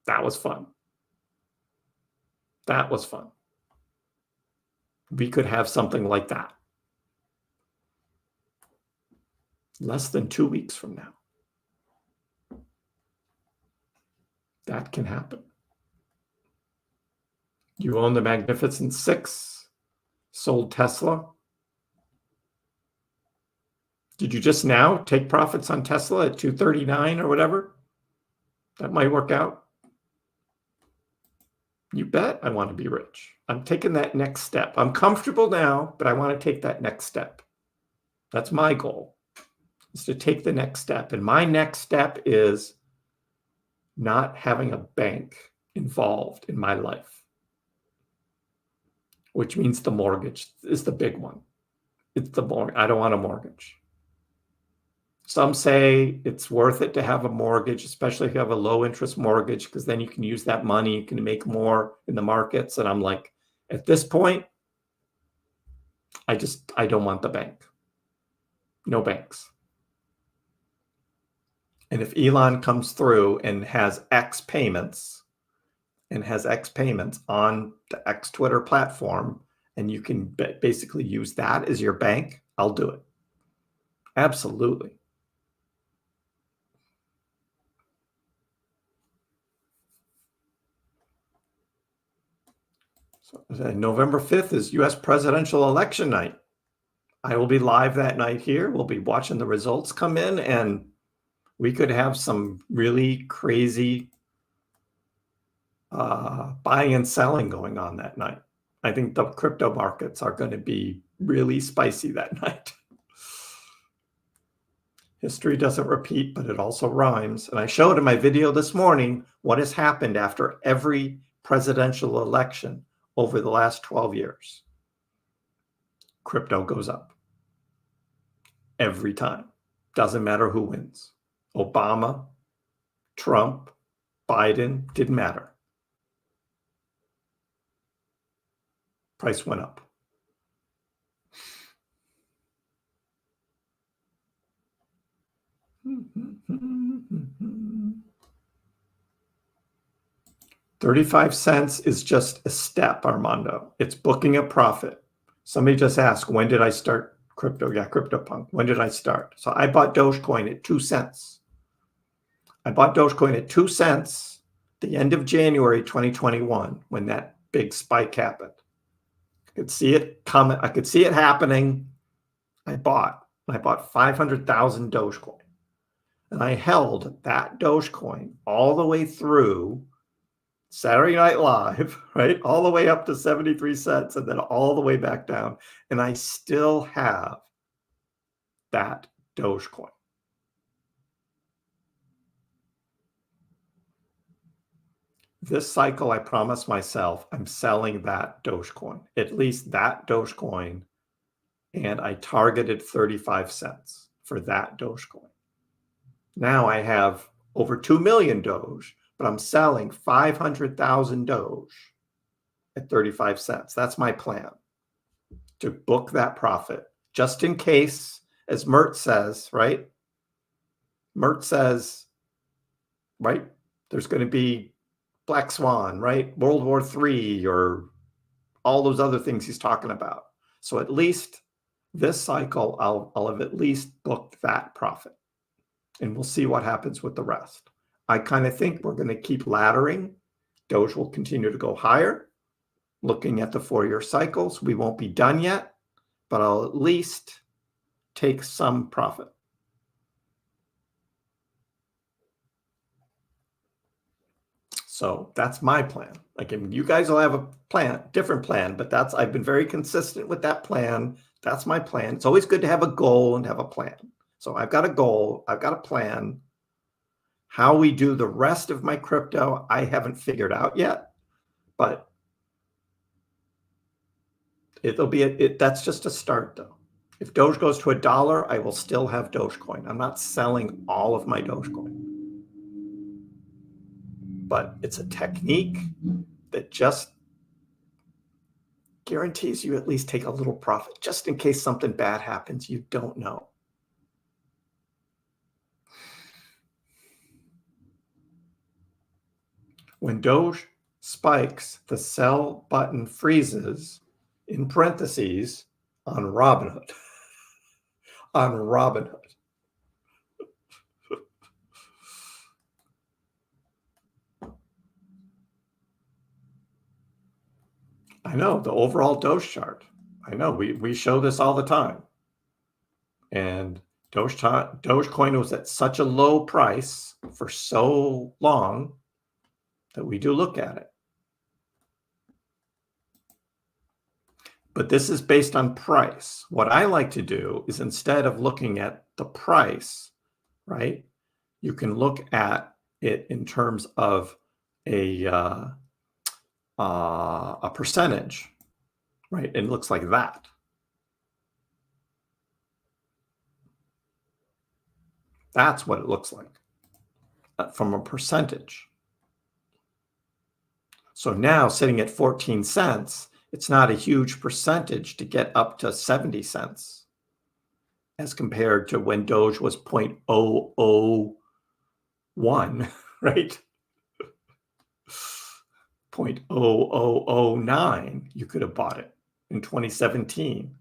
that was fun. That was fun. We could have something like that less than 2 weeks from now. That can happen. You own the Magnificent Six, sold Tesla. Did you just now take profits on Tesla at 239 or whatever? That might work out. You bet I want to be rich. I'm taking that next step. I'm comfortable now, but I want to take that next step. That's my goal, is to take the next step. And my next step is not having a bank involved in my life, which means the mortgage is the big one. It's the mortgage. I don't want a mortgage. Some say it's worth it to have a mortgage, especially if you have a low interest mortgage, because then you can use that money, you can make more in the markets. And I'm like, at this point, I don't want the bank. No banks. And if Elon comes through and has X payments on the X Twitter platform, and you can basically use that as your bank, I'll do it. Absolutely. So November 5th is U.S. presidential election night. I will be live that night here. We'll be watching the results come in, and we could have some really crazy buying and selling going on that night. I think the crypto markets are going to be really spicy that night. History doesn't repeat, but it also rhymes. And I showed in my video this morning what has happened after every presidential election over the last 12 years. Crypto goes up every time. Doesn't matter who wins. Obama, Trump, Biden, didn't matter. Price went up. $0.35 is just a step, Armando. It's booking a profit. Somebody just asked, when did I start crypto? Yeah, CryptoPunk. When did I start? So I bought Dogecoin at 2 cents. I bought Dogecoin at 2 cents the end of January 2021 when that big spike happened. I could see it coming. I could see it happening. I bought 500,000 Dogecoin. And I held that Dogecoin all the way through Saturday Night Live, right? All the way up to 73 cents and then all the way back down. And I still have that Dogecoin. This cycle, I promised myself I'm selling that Dogecoin, at least that Dogecoin. And I targeted 35 cents for that Dogecoin. Now I have over 2 million Doge, but I'm selling 500,000 Doge at 35 cents. That's my plan, to book that profit, just in case, as Mert says, right? Mert says, right, there's going to be Black Swan, right? World War III or all those other things he's talking about. So at least this cycle, I'll have at least booked that profit. And we'll see what happens with the rest. I kind of think we're going to keep laddering. Doge will continue to go higher. Looking at the 4-year cycles, we won't be done yet, but I'll at least take some profit. So that's my plan. Like, I mean, you guys will have a plan, different plan, but I've been very consistent with that plan. That's my plan. It's always good to have a goal and have a plan. So I've got a goal, I've got a plan. How we do the rest of my crypto, I haven't figured out yet, but it'll be that's just a start though. If Doge goes to $1, I will still have Dogecoin. I'm not selling all of my Dogecoin. But it's a technique that just guarantees you at least take a little profit, just in case something bad happens. You don't know. When Doge spikes, the sell button freezes, in parentheses, on Robinhood. On Robinhood. I know, the overall Doge chart. I know, we show this all the time. And Dogecoin was at such a low price for so long that we do look at it. But this is based on price. What I like to do is, instead of looking at the price, right, you can look at it in terms of a percentage, right? And it looks like that. That's what it looks like from a percentage. So now, sitting at 14 cents, it's not a huge percentage to get up to 70 cents as compared to when Doge was 0.001, right? 0.0009, you could have bought it in 2017.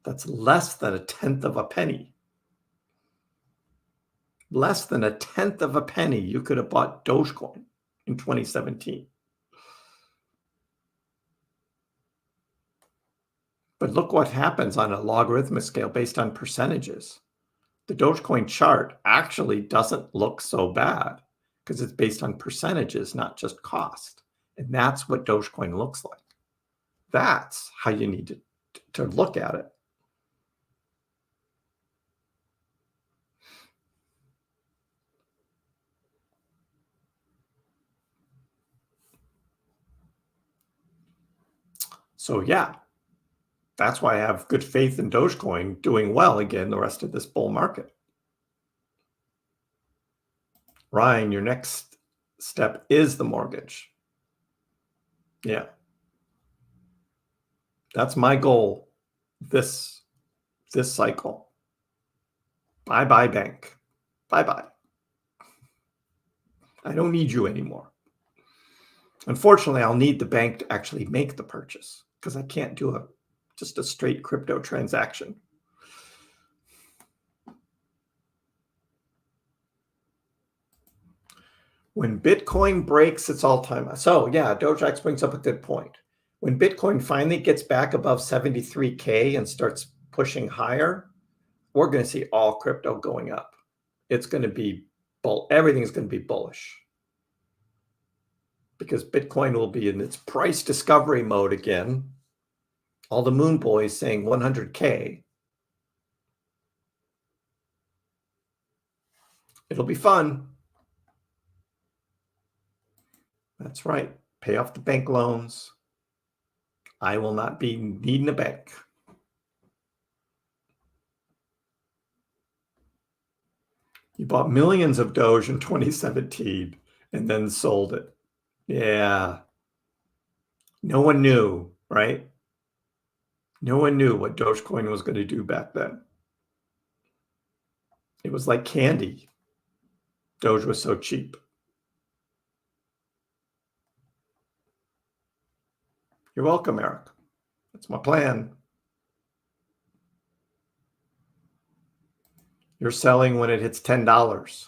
That's less than a tenth of a penny. Less than a tenth of a penny you could have bought Dogecoin in 2017. But look what happens on a logarithmic scale based on percentages. The Dogecoin chart actually doesn't look so bad because it's based on percentages, not just cost. And that's what Dogecoin looks like. That's how you need to look at it. So yeah, that's why I have good faith in Dogecoin doing well again the rest of this bull market. Ryan, your next step is the mortgage. Yeah. That's my goal this cycle. Bye-bye, bank. Bye-bye. I don't need you anymore. Unfortunately, I'll need the bank to actually make the purchase because I can't do just a straight crypto transaction. When Bitcoin breaks its all-time high. So yeah, Dogecoin brings up a good point. When Bitcoin finally gets back above 73K and starts pushing higher, we're going to see all crypto going up. it's going to be everything's going to be bullish because Bitcoin will be in its price discovery mode again. All the moon boys saying 100K. It'll be fun. That's right. Pay off the bank loans. I will not be needing a bank. You bought millions of Doge in 2017 and then sold it. Yeah. No one knew, right? No one knew what Dogecoin was going to do back then. It was like candy. Doge was so cheap. You're welcome, Eric. That's my plan. You're selling when it hits $10.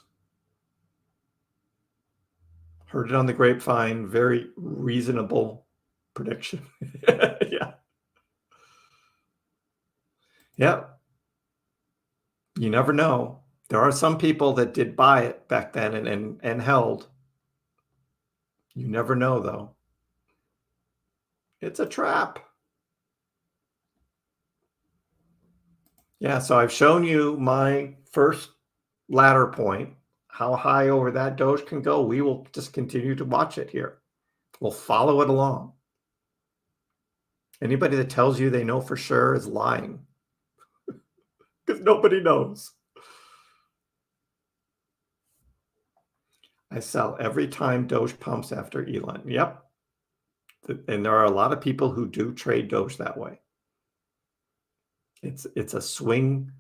Heard it on the grapevine. Very reasonable prediction. Yeah. Yeah. You never know. There are some people that did buy it back then and held. You never know, though. It's a trap. Yeah, so I've shown you my first ladder point, how high over that Doge can go. We will just continue to watch it here. We'll follow it along. Anybody that tells you they know for sure is lying because nobody knows. I sell every time Doge pumps after Elon. Yep. And there are a lot of people who do trade Doge that way. It's a swing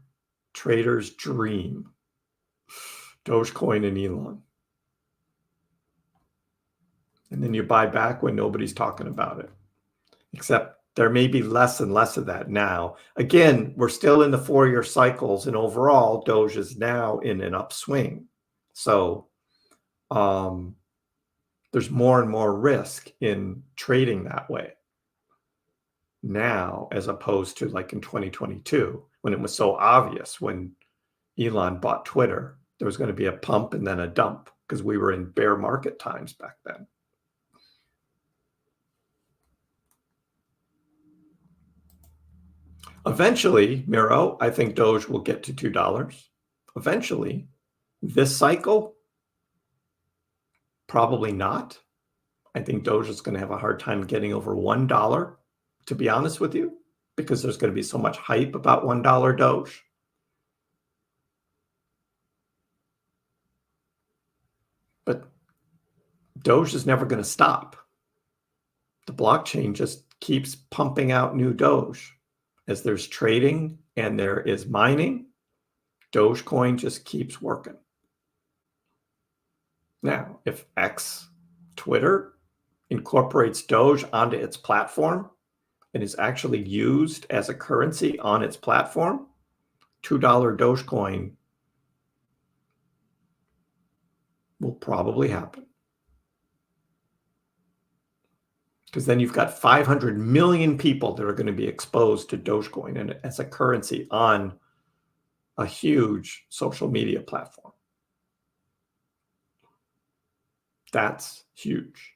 trader's dream. Dogecoin and Elon. And then you buy back when nobody's talking about it. Except there may be less and less of that now. Again, we're still in the 4-year cycles, and overall, Doge is now in an upswing. So there's more and more risk in trading that way now, as opposed to like in 2022, when it was so obvious when Elon bought Twitter, there was going to be a pump and then a dump because we were in bear market times back then. Eventually, Miro, I think Doge will get to $2. Eventually, this cycle, probably not. I think Doge is going to have a hard time getting over $1, to be honest with you, because there's going to be so much hype about $1 Doge. But Doge is never going to stop. The blockchain just keeps pumping out new Doge. As there's trading and there is mining, Dogecoin just keeps working. Now, if X, Twitter, incorporates Doge onto its platform and is actually used as a currency on its platform, $2 Dogecoin will probably happen. Because then you've got 500 million people that are going to be exposed to Dogecoin and as a currency on a huge social media platform. That's huge.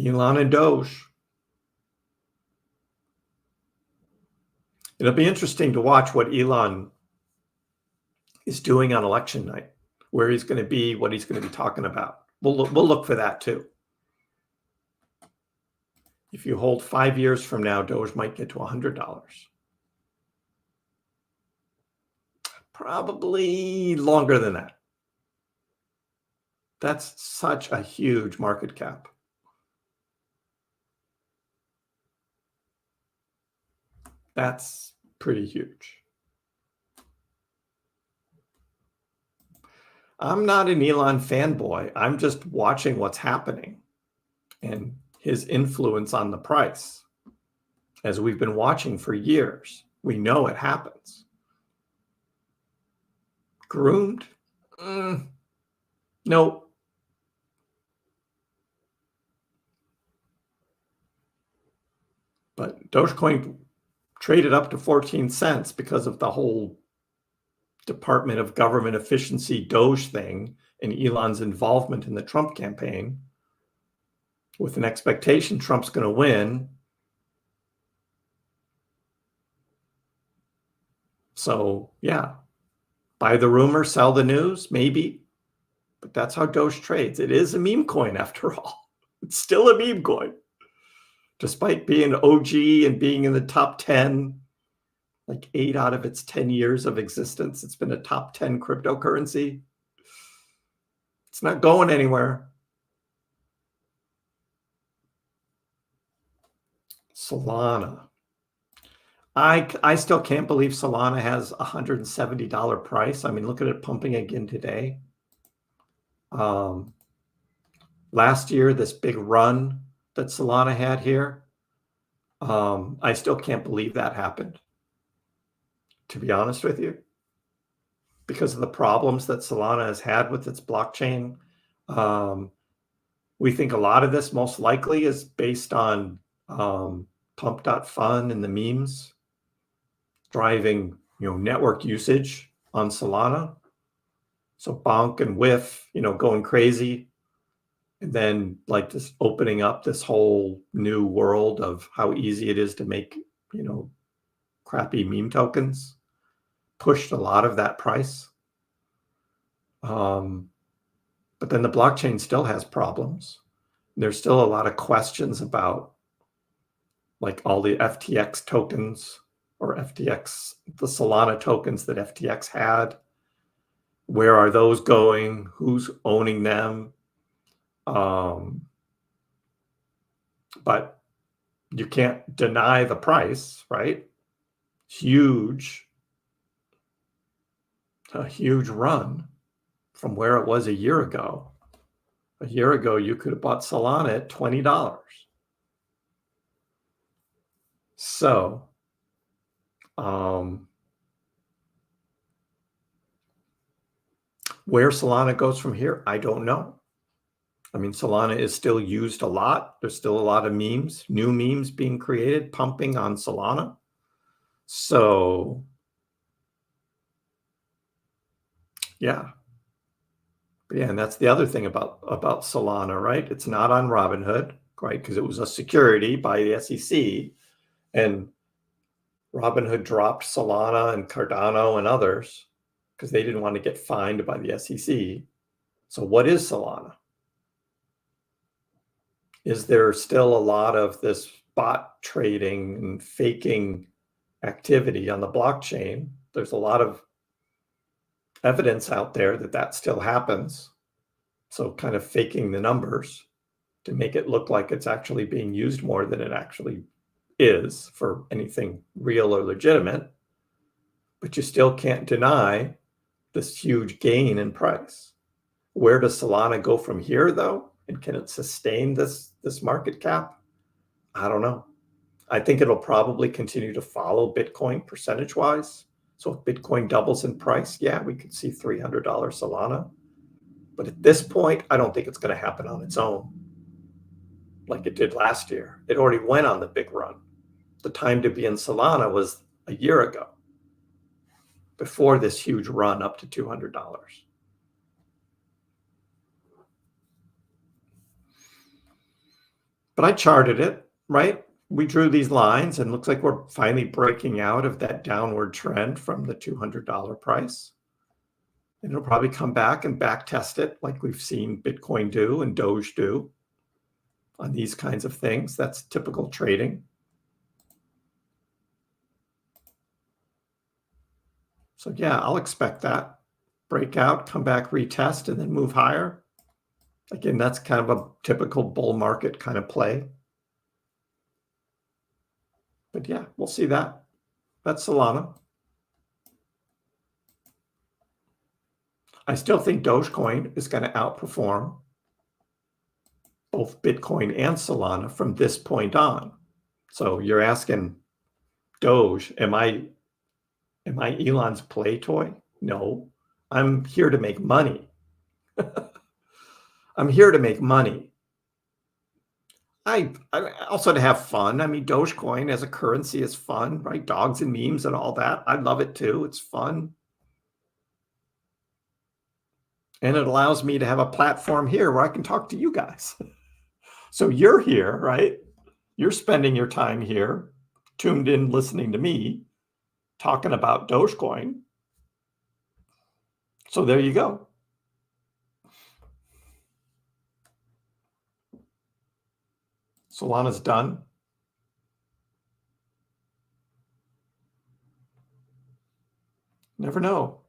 Elon and Doge. It'll be interesting to watch what Elon is doing on election night, where he's going to be, what he's going to be talking about. We'll look for that too. If you hold 5 years from now, Doge might get to $100. Probably longer than that. That's such a huge market cap. That's pretty huge. I'm not an Elon fanboy. I'm just watching what's happening and his influence on the price. As we've been watching for years, we know it happens. Groomed? Nope. But Dogecoin traded up to 14 cents because of the whole Department of Government Efficiency Doge thing and Elon's involvement in the Trump campaign, with an expectation Trump's going to win. So yeah, buy the rumor, sell the news, maybe. But that's how Doge trades. It is a meme coin after all. It's still a meme coin. Despite being OG and being in the top 10, like 8 out of its 10 years of existence, it's been a top 10 cryptocurrency. It's not going anywhere. Solana. I still can't believe Solana has a $170 price. I mean, look at it pumping again today. Last year, this big run that Solana had here, I still can't believe that happened, to be honest with you, because of the problems that Solana has had with its blockchain. We think a lot of this most likely is based on pump.fun and the memes driving, network usage on Solana. So bonk and whiff, going crazy. And then like just opening up this whole new world of how easy it is to make, crappy meme tokens, pushed a lot of that price. But then the blockchain still has problems. There's still a lot of questions about like all the FTX tokens or FTX, the Solana tokens that FTX had. Where are those going? Who's owning them? But you can't deny the price, right? A huge run from where it was a year ago. A year ago, you could have bought Solana at $20. So, where Solana goes from here, I don't know. I mean, Solana is still used a lot. There's still a lot of memes, new memes being created, pumping on Solana. So, yeah. But yeah, and that's the other thing about Solana, right? It's not on Robinhood, right? Because it was a security by the SEC. And Robinhood dropped Solana and Cardano and others because they didn't want to get fined by the SEC. So what is Solana? Is there still a lot of this bot trading and faking activity on the blockchain? There's a lot of evidence out there that that still happens. So kind of faking the numbers to make it look like it's actually being used more than it actually is for anything real or legitimate. But you still can't deny this huge gain in price. Where does Solana go from here, though? And can it sustain this market cap? I don't know. I think it'll probably continue to follow Bitcoin percentage-wise. So if Bitcoin doubles in price, yeah, we could see $300 Solana. But at this point, I don't think it's going to happen on its own like it did last year. It already went on the big run. The time to be in Solana was a year ago, before this huge run up to $200. But I charted it, right? We drew these lines and looks like we're finally breaking out of that downward trend from the $200 price. And it'll probably come back and back test it like we've seen Bitcoin do and Doge do on these kinds of things. That's typical trading. So yeah, I'll expect that. Break out, come back, retest, and then move higher. Again, that's kind of a typical bull market kind of play. But yeah, we'll see that. That's Solana. I still think Dogecoin is going to outperform both Bitcoin and Solana from this point on. So you're asking, Doge, am I Elon's play toy? No, I'm here to make money. I'm here to make money. I also to have fun. I mean, Dogecoin as a currency is fun, right? Dogs and memes and all that. I love it too. It's fun. And it allows me to have a platform here where I can talk to you guys. So you're here, right? You're spending your time here, tuned in, listening to me, talking about Dogecoin. So there you go. Solana's done. Never know.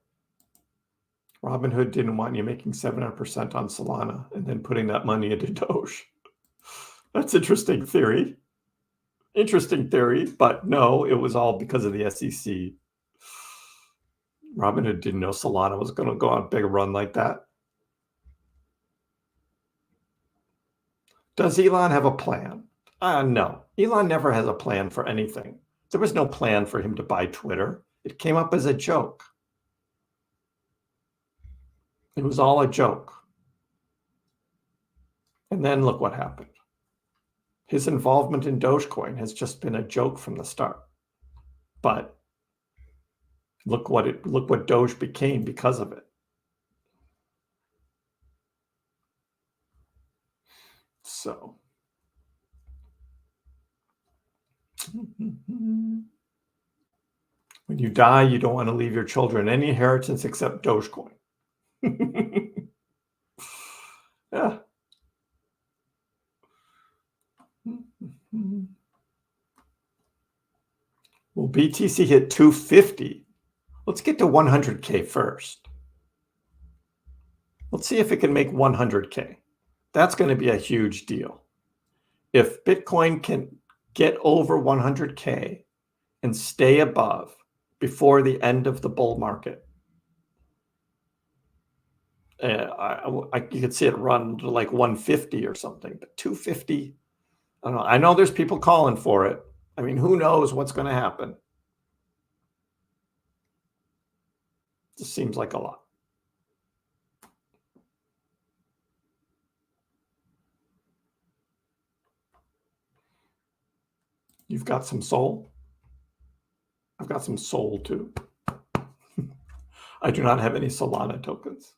Robinhood didn't want you making 700% on Solana and then putting that money into Doge. That's interesting theory. Interesting theory, but no, it was all because of the SEC. Robinhood didn't know Solana was going to go on a big run like that. Does Elon have a plan? No. Elon never has a plan for anything. There was no plan for him to buy Twitter. It came up as a joke. It was all a joke. And then look what happened. His involvement in Dogecoin has just been a joke from the start. But look what Doge became because of it. So when you die, you don't want to leave your children any inheritance except Dogecoin. Yeah. Well, BTC hit 250. Let's get to 100K first. Let's see if it can make 100K. That's going to be a huge deal. If Bitcoin can get over 100K and stay above before the end of the bull market, you could see it run to like 150 or something, but 250, I don't know. I know there's people calling for it. I mean, who knows what's going to happen? Just seems like a lot. You've got some soul. I've got some soul too. I do not have any Solana tokens.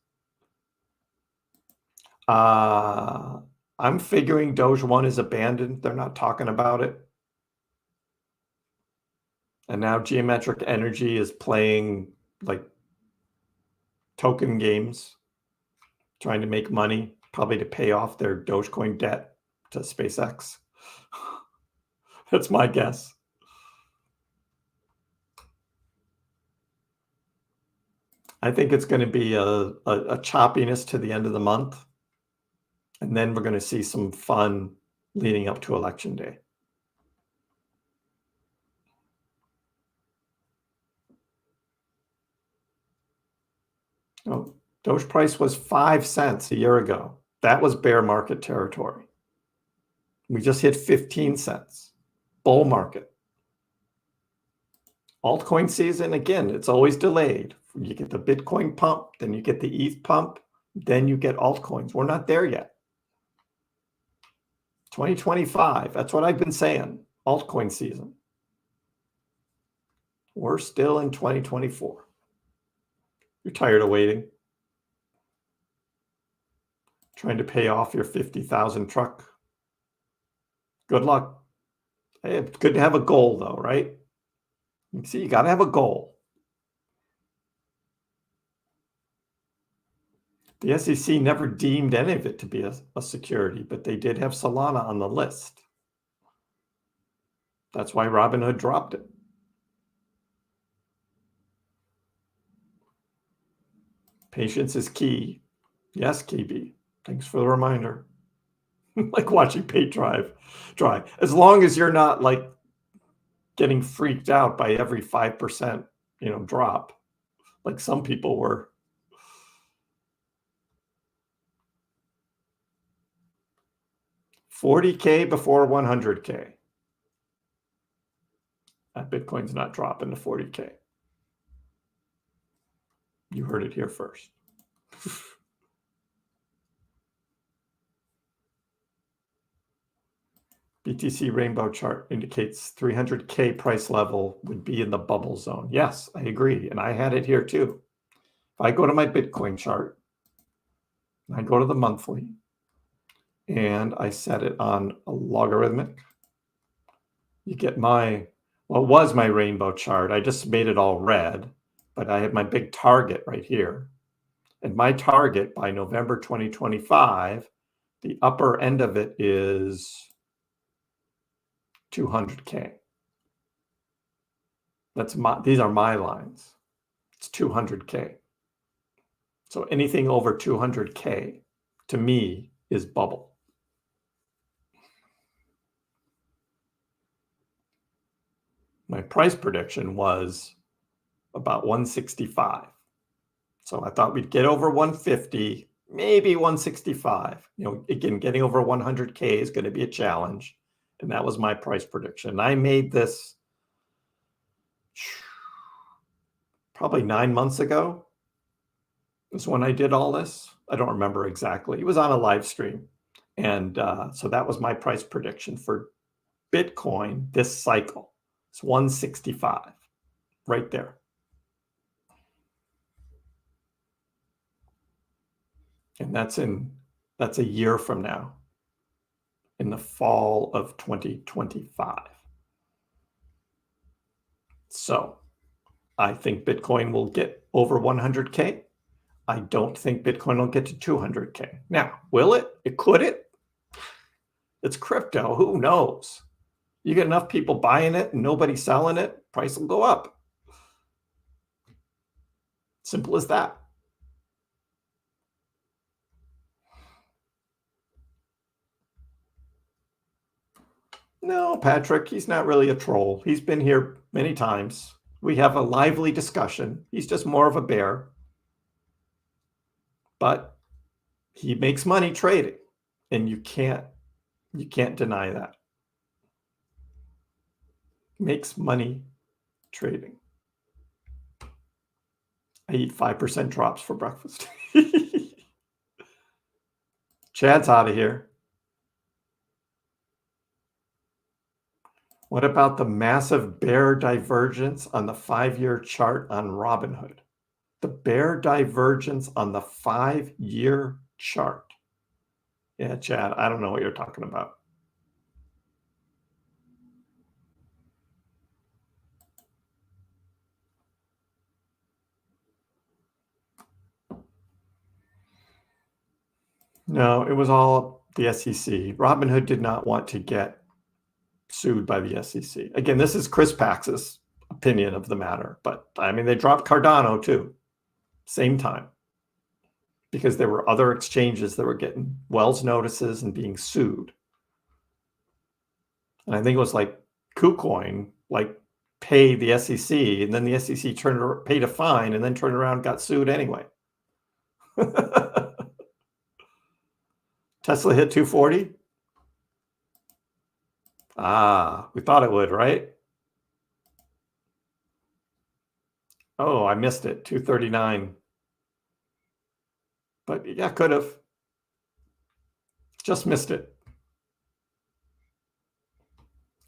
I'm figuring Doge 1 is abandoned. They're not talking about it. And now Geometric Energy is playing like token games, trying to make money, probably to pay off their Dogecoin debt to SpaceX. That's my guess. I think it's going to be a choppiness to the end of the month. And then we're going to see some fun leading up to Election Day. Oh, Doge price was 5 cents a year ago. That was bear market territory. We just hit 15 cents. Bull market. Altcoin season, again, it's always delayed. You get the Bitcoin pump, then you get the ETH pump, then you get altcoins. We're not there yet. 2025, that's what I've been saying, altcoin season. We're still in 2024. You're tired of waiting. Trying to pay off your 50,000 truck. Good luck. Hey, it's good to have a goal though, right? You see, you got to have a goal. The SEC never deemed any of it to be a security, but they did have Solana on the list. That's why Robinhood dropped it. Patience is key. Yes, KB. Thanks for the reminder. Like watching paint dry. As long as you're not like getting freaked out by every 5%, drop, like some people were. $40K before 100K. Bitcoin's not dropping to 40K. You heard it here first. BTC rainbow chart indicates 300K price level would be in the bubble zone. Yes, I agree. And I had it here too. If I go to my Bitcoin chart, I go to the monthly, and I set it on a logarithmic, you get my, well, it was my rainbow chart. I just made it all red, but I have my big target right here. And my target by November 2025, the upper end of it is 200K. These are my lines. It's 200K. So anything over 200K to me is bubble. My price prediction was about 165. So I thought we'd get over 150, maybe 165. You know, again, getting over 100K is going to be a challenge. And that was my price prediction. I made this probably 9 months ago. Is when I did all this. I don't remember exactly. It was on a live stream. And so that was my price prediction for Bitcoin this cycle. It's 165 right there. And that's a year from now, in the fall of 2025. So I think Bitcoin will get over 100K. I don't think Bitcoin will get to 200K. Now, will it? Could it? It's crypto. Who knows? You get enough people buying it and nobody selling it, price will go up. Simple as that. No, Patrick, he's not really a troll. He's been here many times. We have a lively discussion. He's just more of a bear. But he makes money trading, and you can't deny that. Makes money trading. I eat 5% drops for breakfast. Chad's out of here. What about the massive bear divergence on the 5-year chart on Robinhood? The bear divergence on the 5-year chart. Yeah, Chad, I don't know what you're talking about. No, it was all the SEC. Robinhood did not want to get sued by the SEC. Again, this is Chris Pax's opinion of the matter, but I mean, they dropped Cardano too, same time, because there were other exchanges that were getting Wells notices and being sued. And I think it was like KuCoin, like paid the SEC, and then the SEC paid a fine and then turned around and got sued anyway. Tesla hit 240. We thought it would, right? Oh, I missed it. 239. But yeah, could have. Just missed it.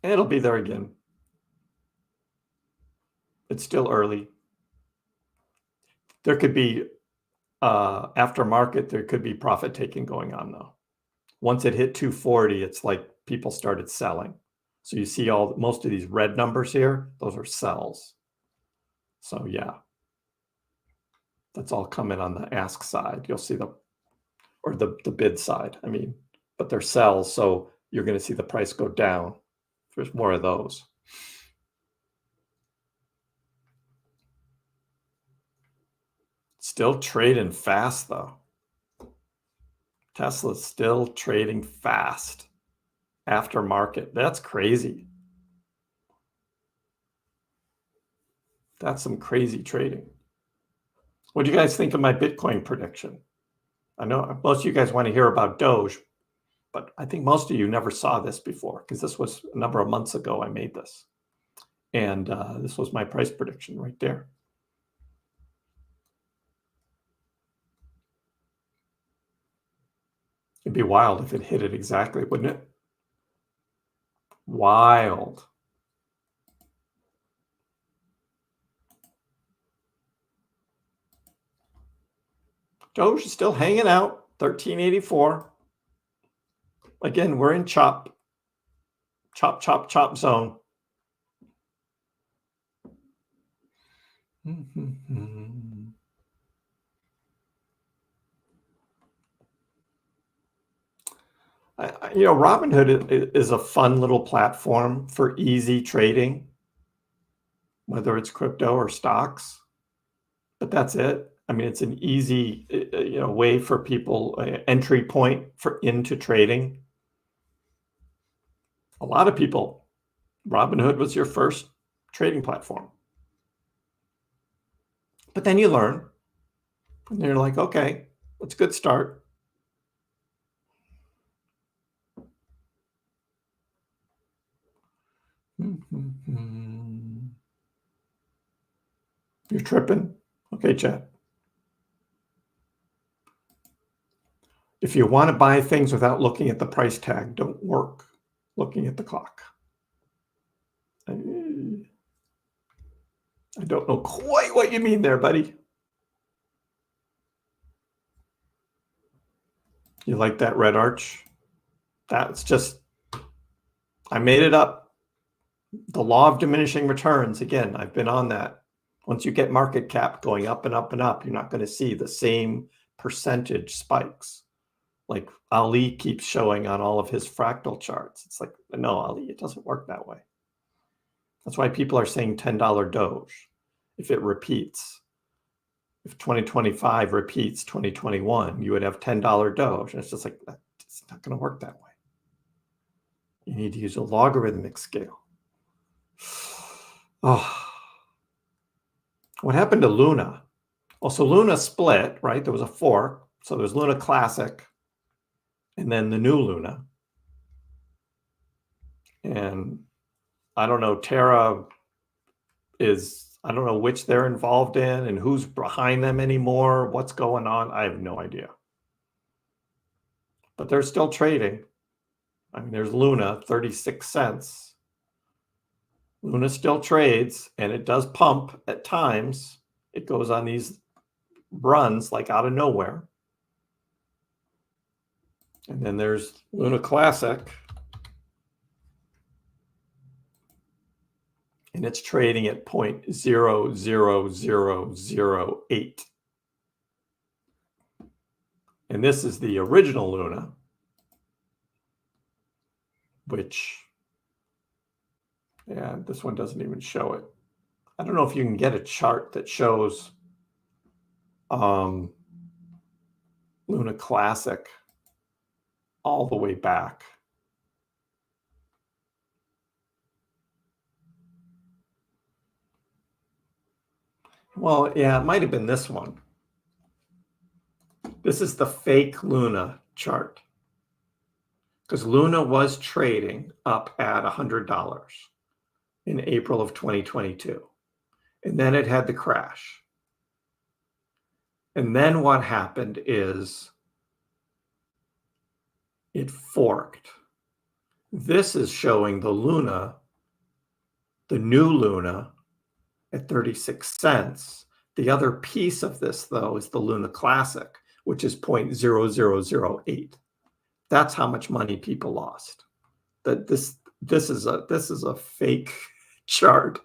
And it'll be there again. It's still early. There could be aftermarket, there could be profit taking going on though. Once it hit 240, it's like people started selling. So you see most of these red numbers here, those are sells. So yeah, that's all coming on the ask side. You'll see the bid side, I mean, but they're sells. So you're going to see the price go down. There's more of those. Still trading fast though. Tesla's still trading fast after market. That's crazy. That's some crazy trading. What do you guys think of my Bitcoin prediction? I know most of you guys want to hear about Doge, but I think most of you never saw this before because this was a number of months ago I made this. And this was my price prediction right there. It'd be wild if it hit it exactly, wouldn't it? Wild. Doge is still hanging out, 1384. Again, we're in chop zone. Robinhood is a fun little platform for easy trading, whether it's crypto or stocks. But that's it. I mean, it's an easy, way for people, entry point into trading. A lot of people, Robinhood was your first trading platform. But then you learn, and you're like, okay, that's a good start. You're tripping. Okay, chat. If you want to buy things without looking at the price tag, don't work looking at the clock. I don't know quite what you mean there, buddy. You like that red arch? That's just, I made it up. The law of diminishing returns. Again, I've been on that. Once you get market cap going up and up and up, you're not going to see the same percentage spikes like Ali keeps showing on all of his fractal charts. It's like, no, Ali, it doesn't work that way. That's why people are saying $10 Doge. If it repeats, if 2025 repeats 2021, you would have $10 Doge. And it's just like, it's not going to work that way. You need to use a logarithmic scale. Oh. What happened to Luna? Well, so Luna split, right? There was a fork. So there's Luna Classic and then the new Luna. And I don't know, Terra is, I don't know which they're involved in and who's behind them anymore. What's going on? I have no idea. But they're still trading. I mean, there's Luna, 36 cents. Luna still trades, and it does pump at times. It goes on these runs like out of nowhere. And then there's Luna Classic. And it's trading at 0.00008. And this is the original Luna, which, yeah, this one doesn't even show it. I don't know if you can get a chart that shows Luna Classic all the way back. Well, yeah, it might have been this one. This is the fake Luna chart. Because Luna was trading up at $100 in April of 2022. And then it had the crash. And then what happened is it forked. This is showing the Luna, the new Luna, at 36 cents. The other piece of this, though, is the Luna Classic, which is 0.0008. That's how much money people lost. That this is a fake chart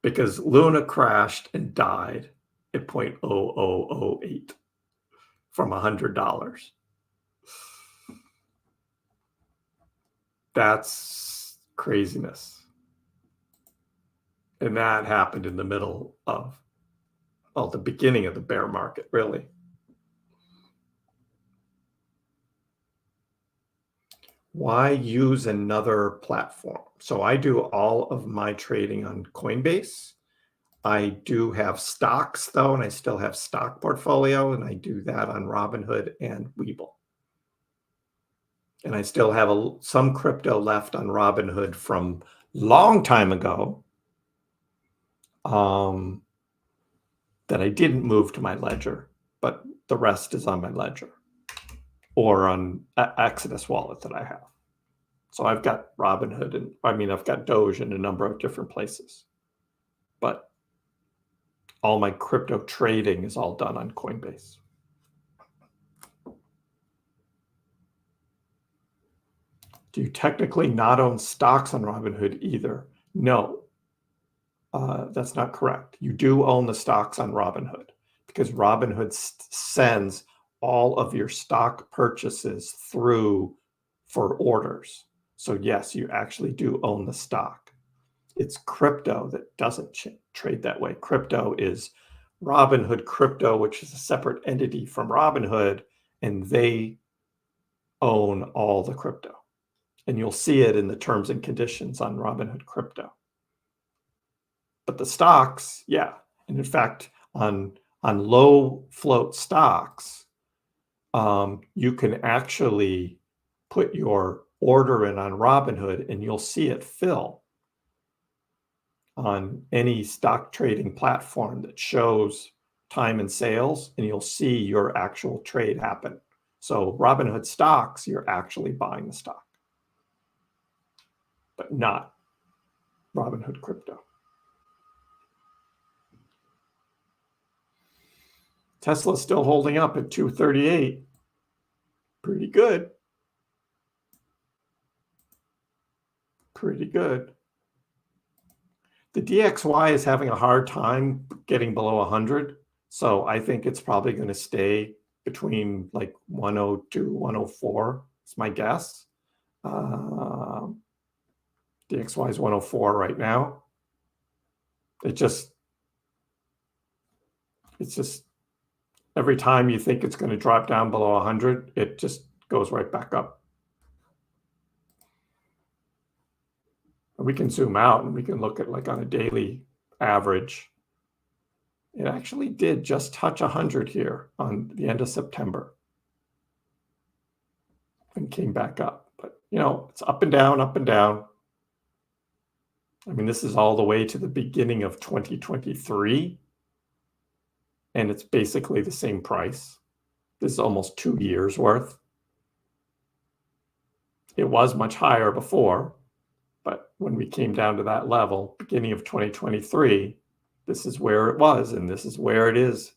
because Luna crashed and died at 0.0008 from $100. That's craziness. And that happened in the middle of, well, the beginning of the bear market, really. Why use another platform? So I do all of my trading on Coinbase. I do have stocks, though, and I still have stock portfolio, and I do that on Robinhood and Webull. And I still have some crypto left on Robinhood from long time ago that I didn't move to my ledger, but the rest is on my ledger or on Exodus wallet that I have. So I've got Robinhood, and I've got Doge in a number of different places. But all my crypto trading is all done on Coinbase. Do you technically not own stocks on Robinhood either? No, that's not correct. You do own the stocks on Robinhood because Robinhood sends all of your stock purchases through for orders. So yes, you actually do own the stock. It's crypto that doesn't trade that way. Crypto is Robinhood Crypto, which is a separate entity from Robinhood, and they own all the crypto. And you'll see it in the terms and conditions on Robinhood Crypto. But the stocks, yeah. And in fact, on low float stocks, you can actually put your order in on Robinhood and you'll see it fill on any stock trading platform that shows time and sales, and you'll see your actual trade happen. So Robinhood stocks, you're actually buying the stock, but not Robinhood Crypto. Tesla's still holding up at 238. Pretty good. Pretty good. The DXY is having a hard time getting below 100. So I think it's probably going to stay between like 102, 104. It's my guess. DXY is 104 right now. It's just every time you think it's going to drop down below 100, it just goes right back up. And we can zoom out and we can look at like on a daily average. It actually did just touch 100 here on the end of September and came back up. But, you know, it's up and down, up and down. I mean, this is all the way to the beginning of 2023. And it's basically the same price. This is almost 2 years worth. It was much higher before, but when we came down to that level, beginning of 2023, this is where it was, and this is where it is.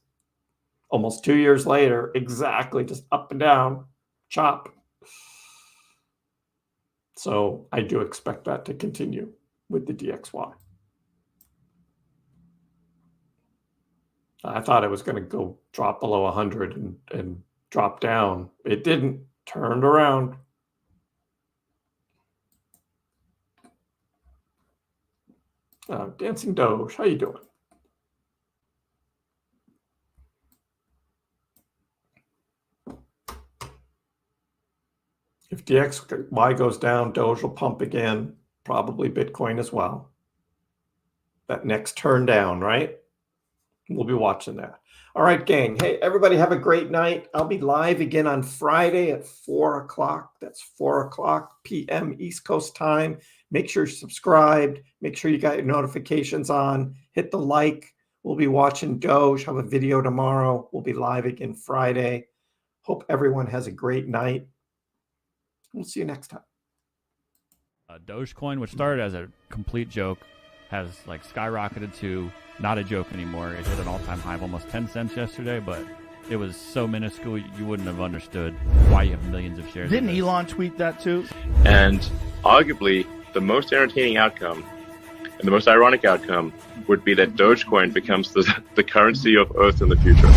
Almost 2 years later, exactly, just up and down, chop. So I do expect that to continue with the DXY. I thought it was going to go drop below 100 and drop down. It didn't. Turned around. Dancing Doge, how you doing? If DXY goes down, Doge will pump again. Probably Bitcoin as well. That next turn down, right? We'll be watching that. All right, gang. Hey, everybody have a great night. I'll be live again on Friday at 4 o'clock. That's 4 o'clock p.m. East Coast time. Make sure you're subscribed. Make sure you got your notifications on. Hit the like. We'll be watching Doge. Have a video tomorrow. We'll be live again Friday. Hope everyone has a great night. We'll see you next time. Dogecoin, which started as a complete joke, has like skyrocketed to not a joke anymore. It hit an all-time high of almost 10 cents yesterday, but it was so minuscule you wouldn't have understood why you have millions of shares. Didn't Elon tweet that too? And arguably the most entertaining outcome and the most ironic outcome would be that Dogecoin becomes the currency of Earth in the future.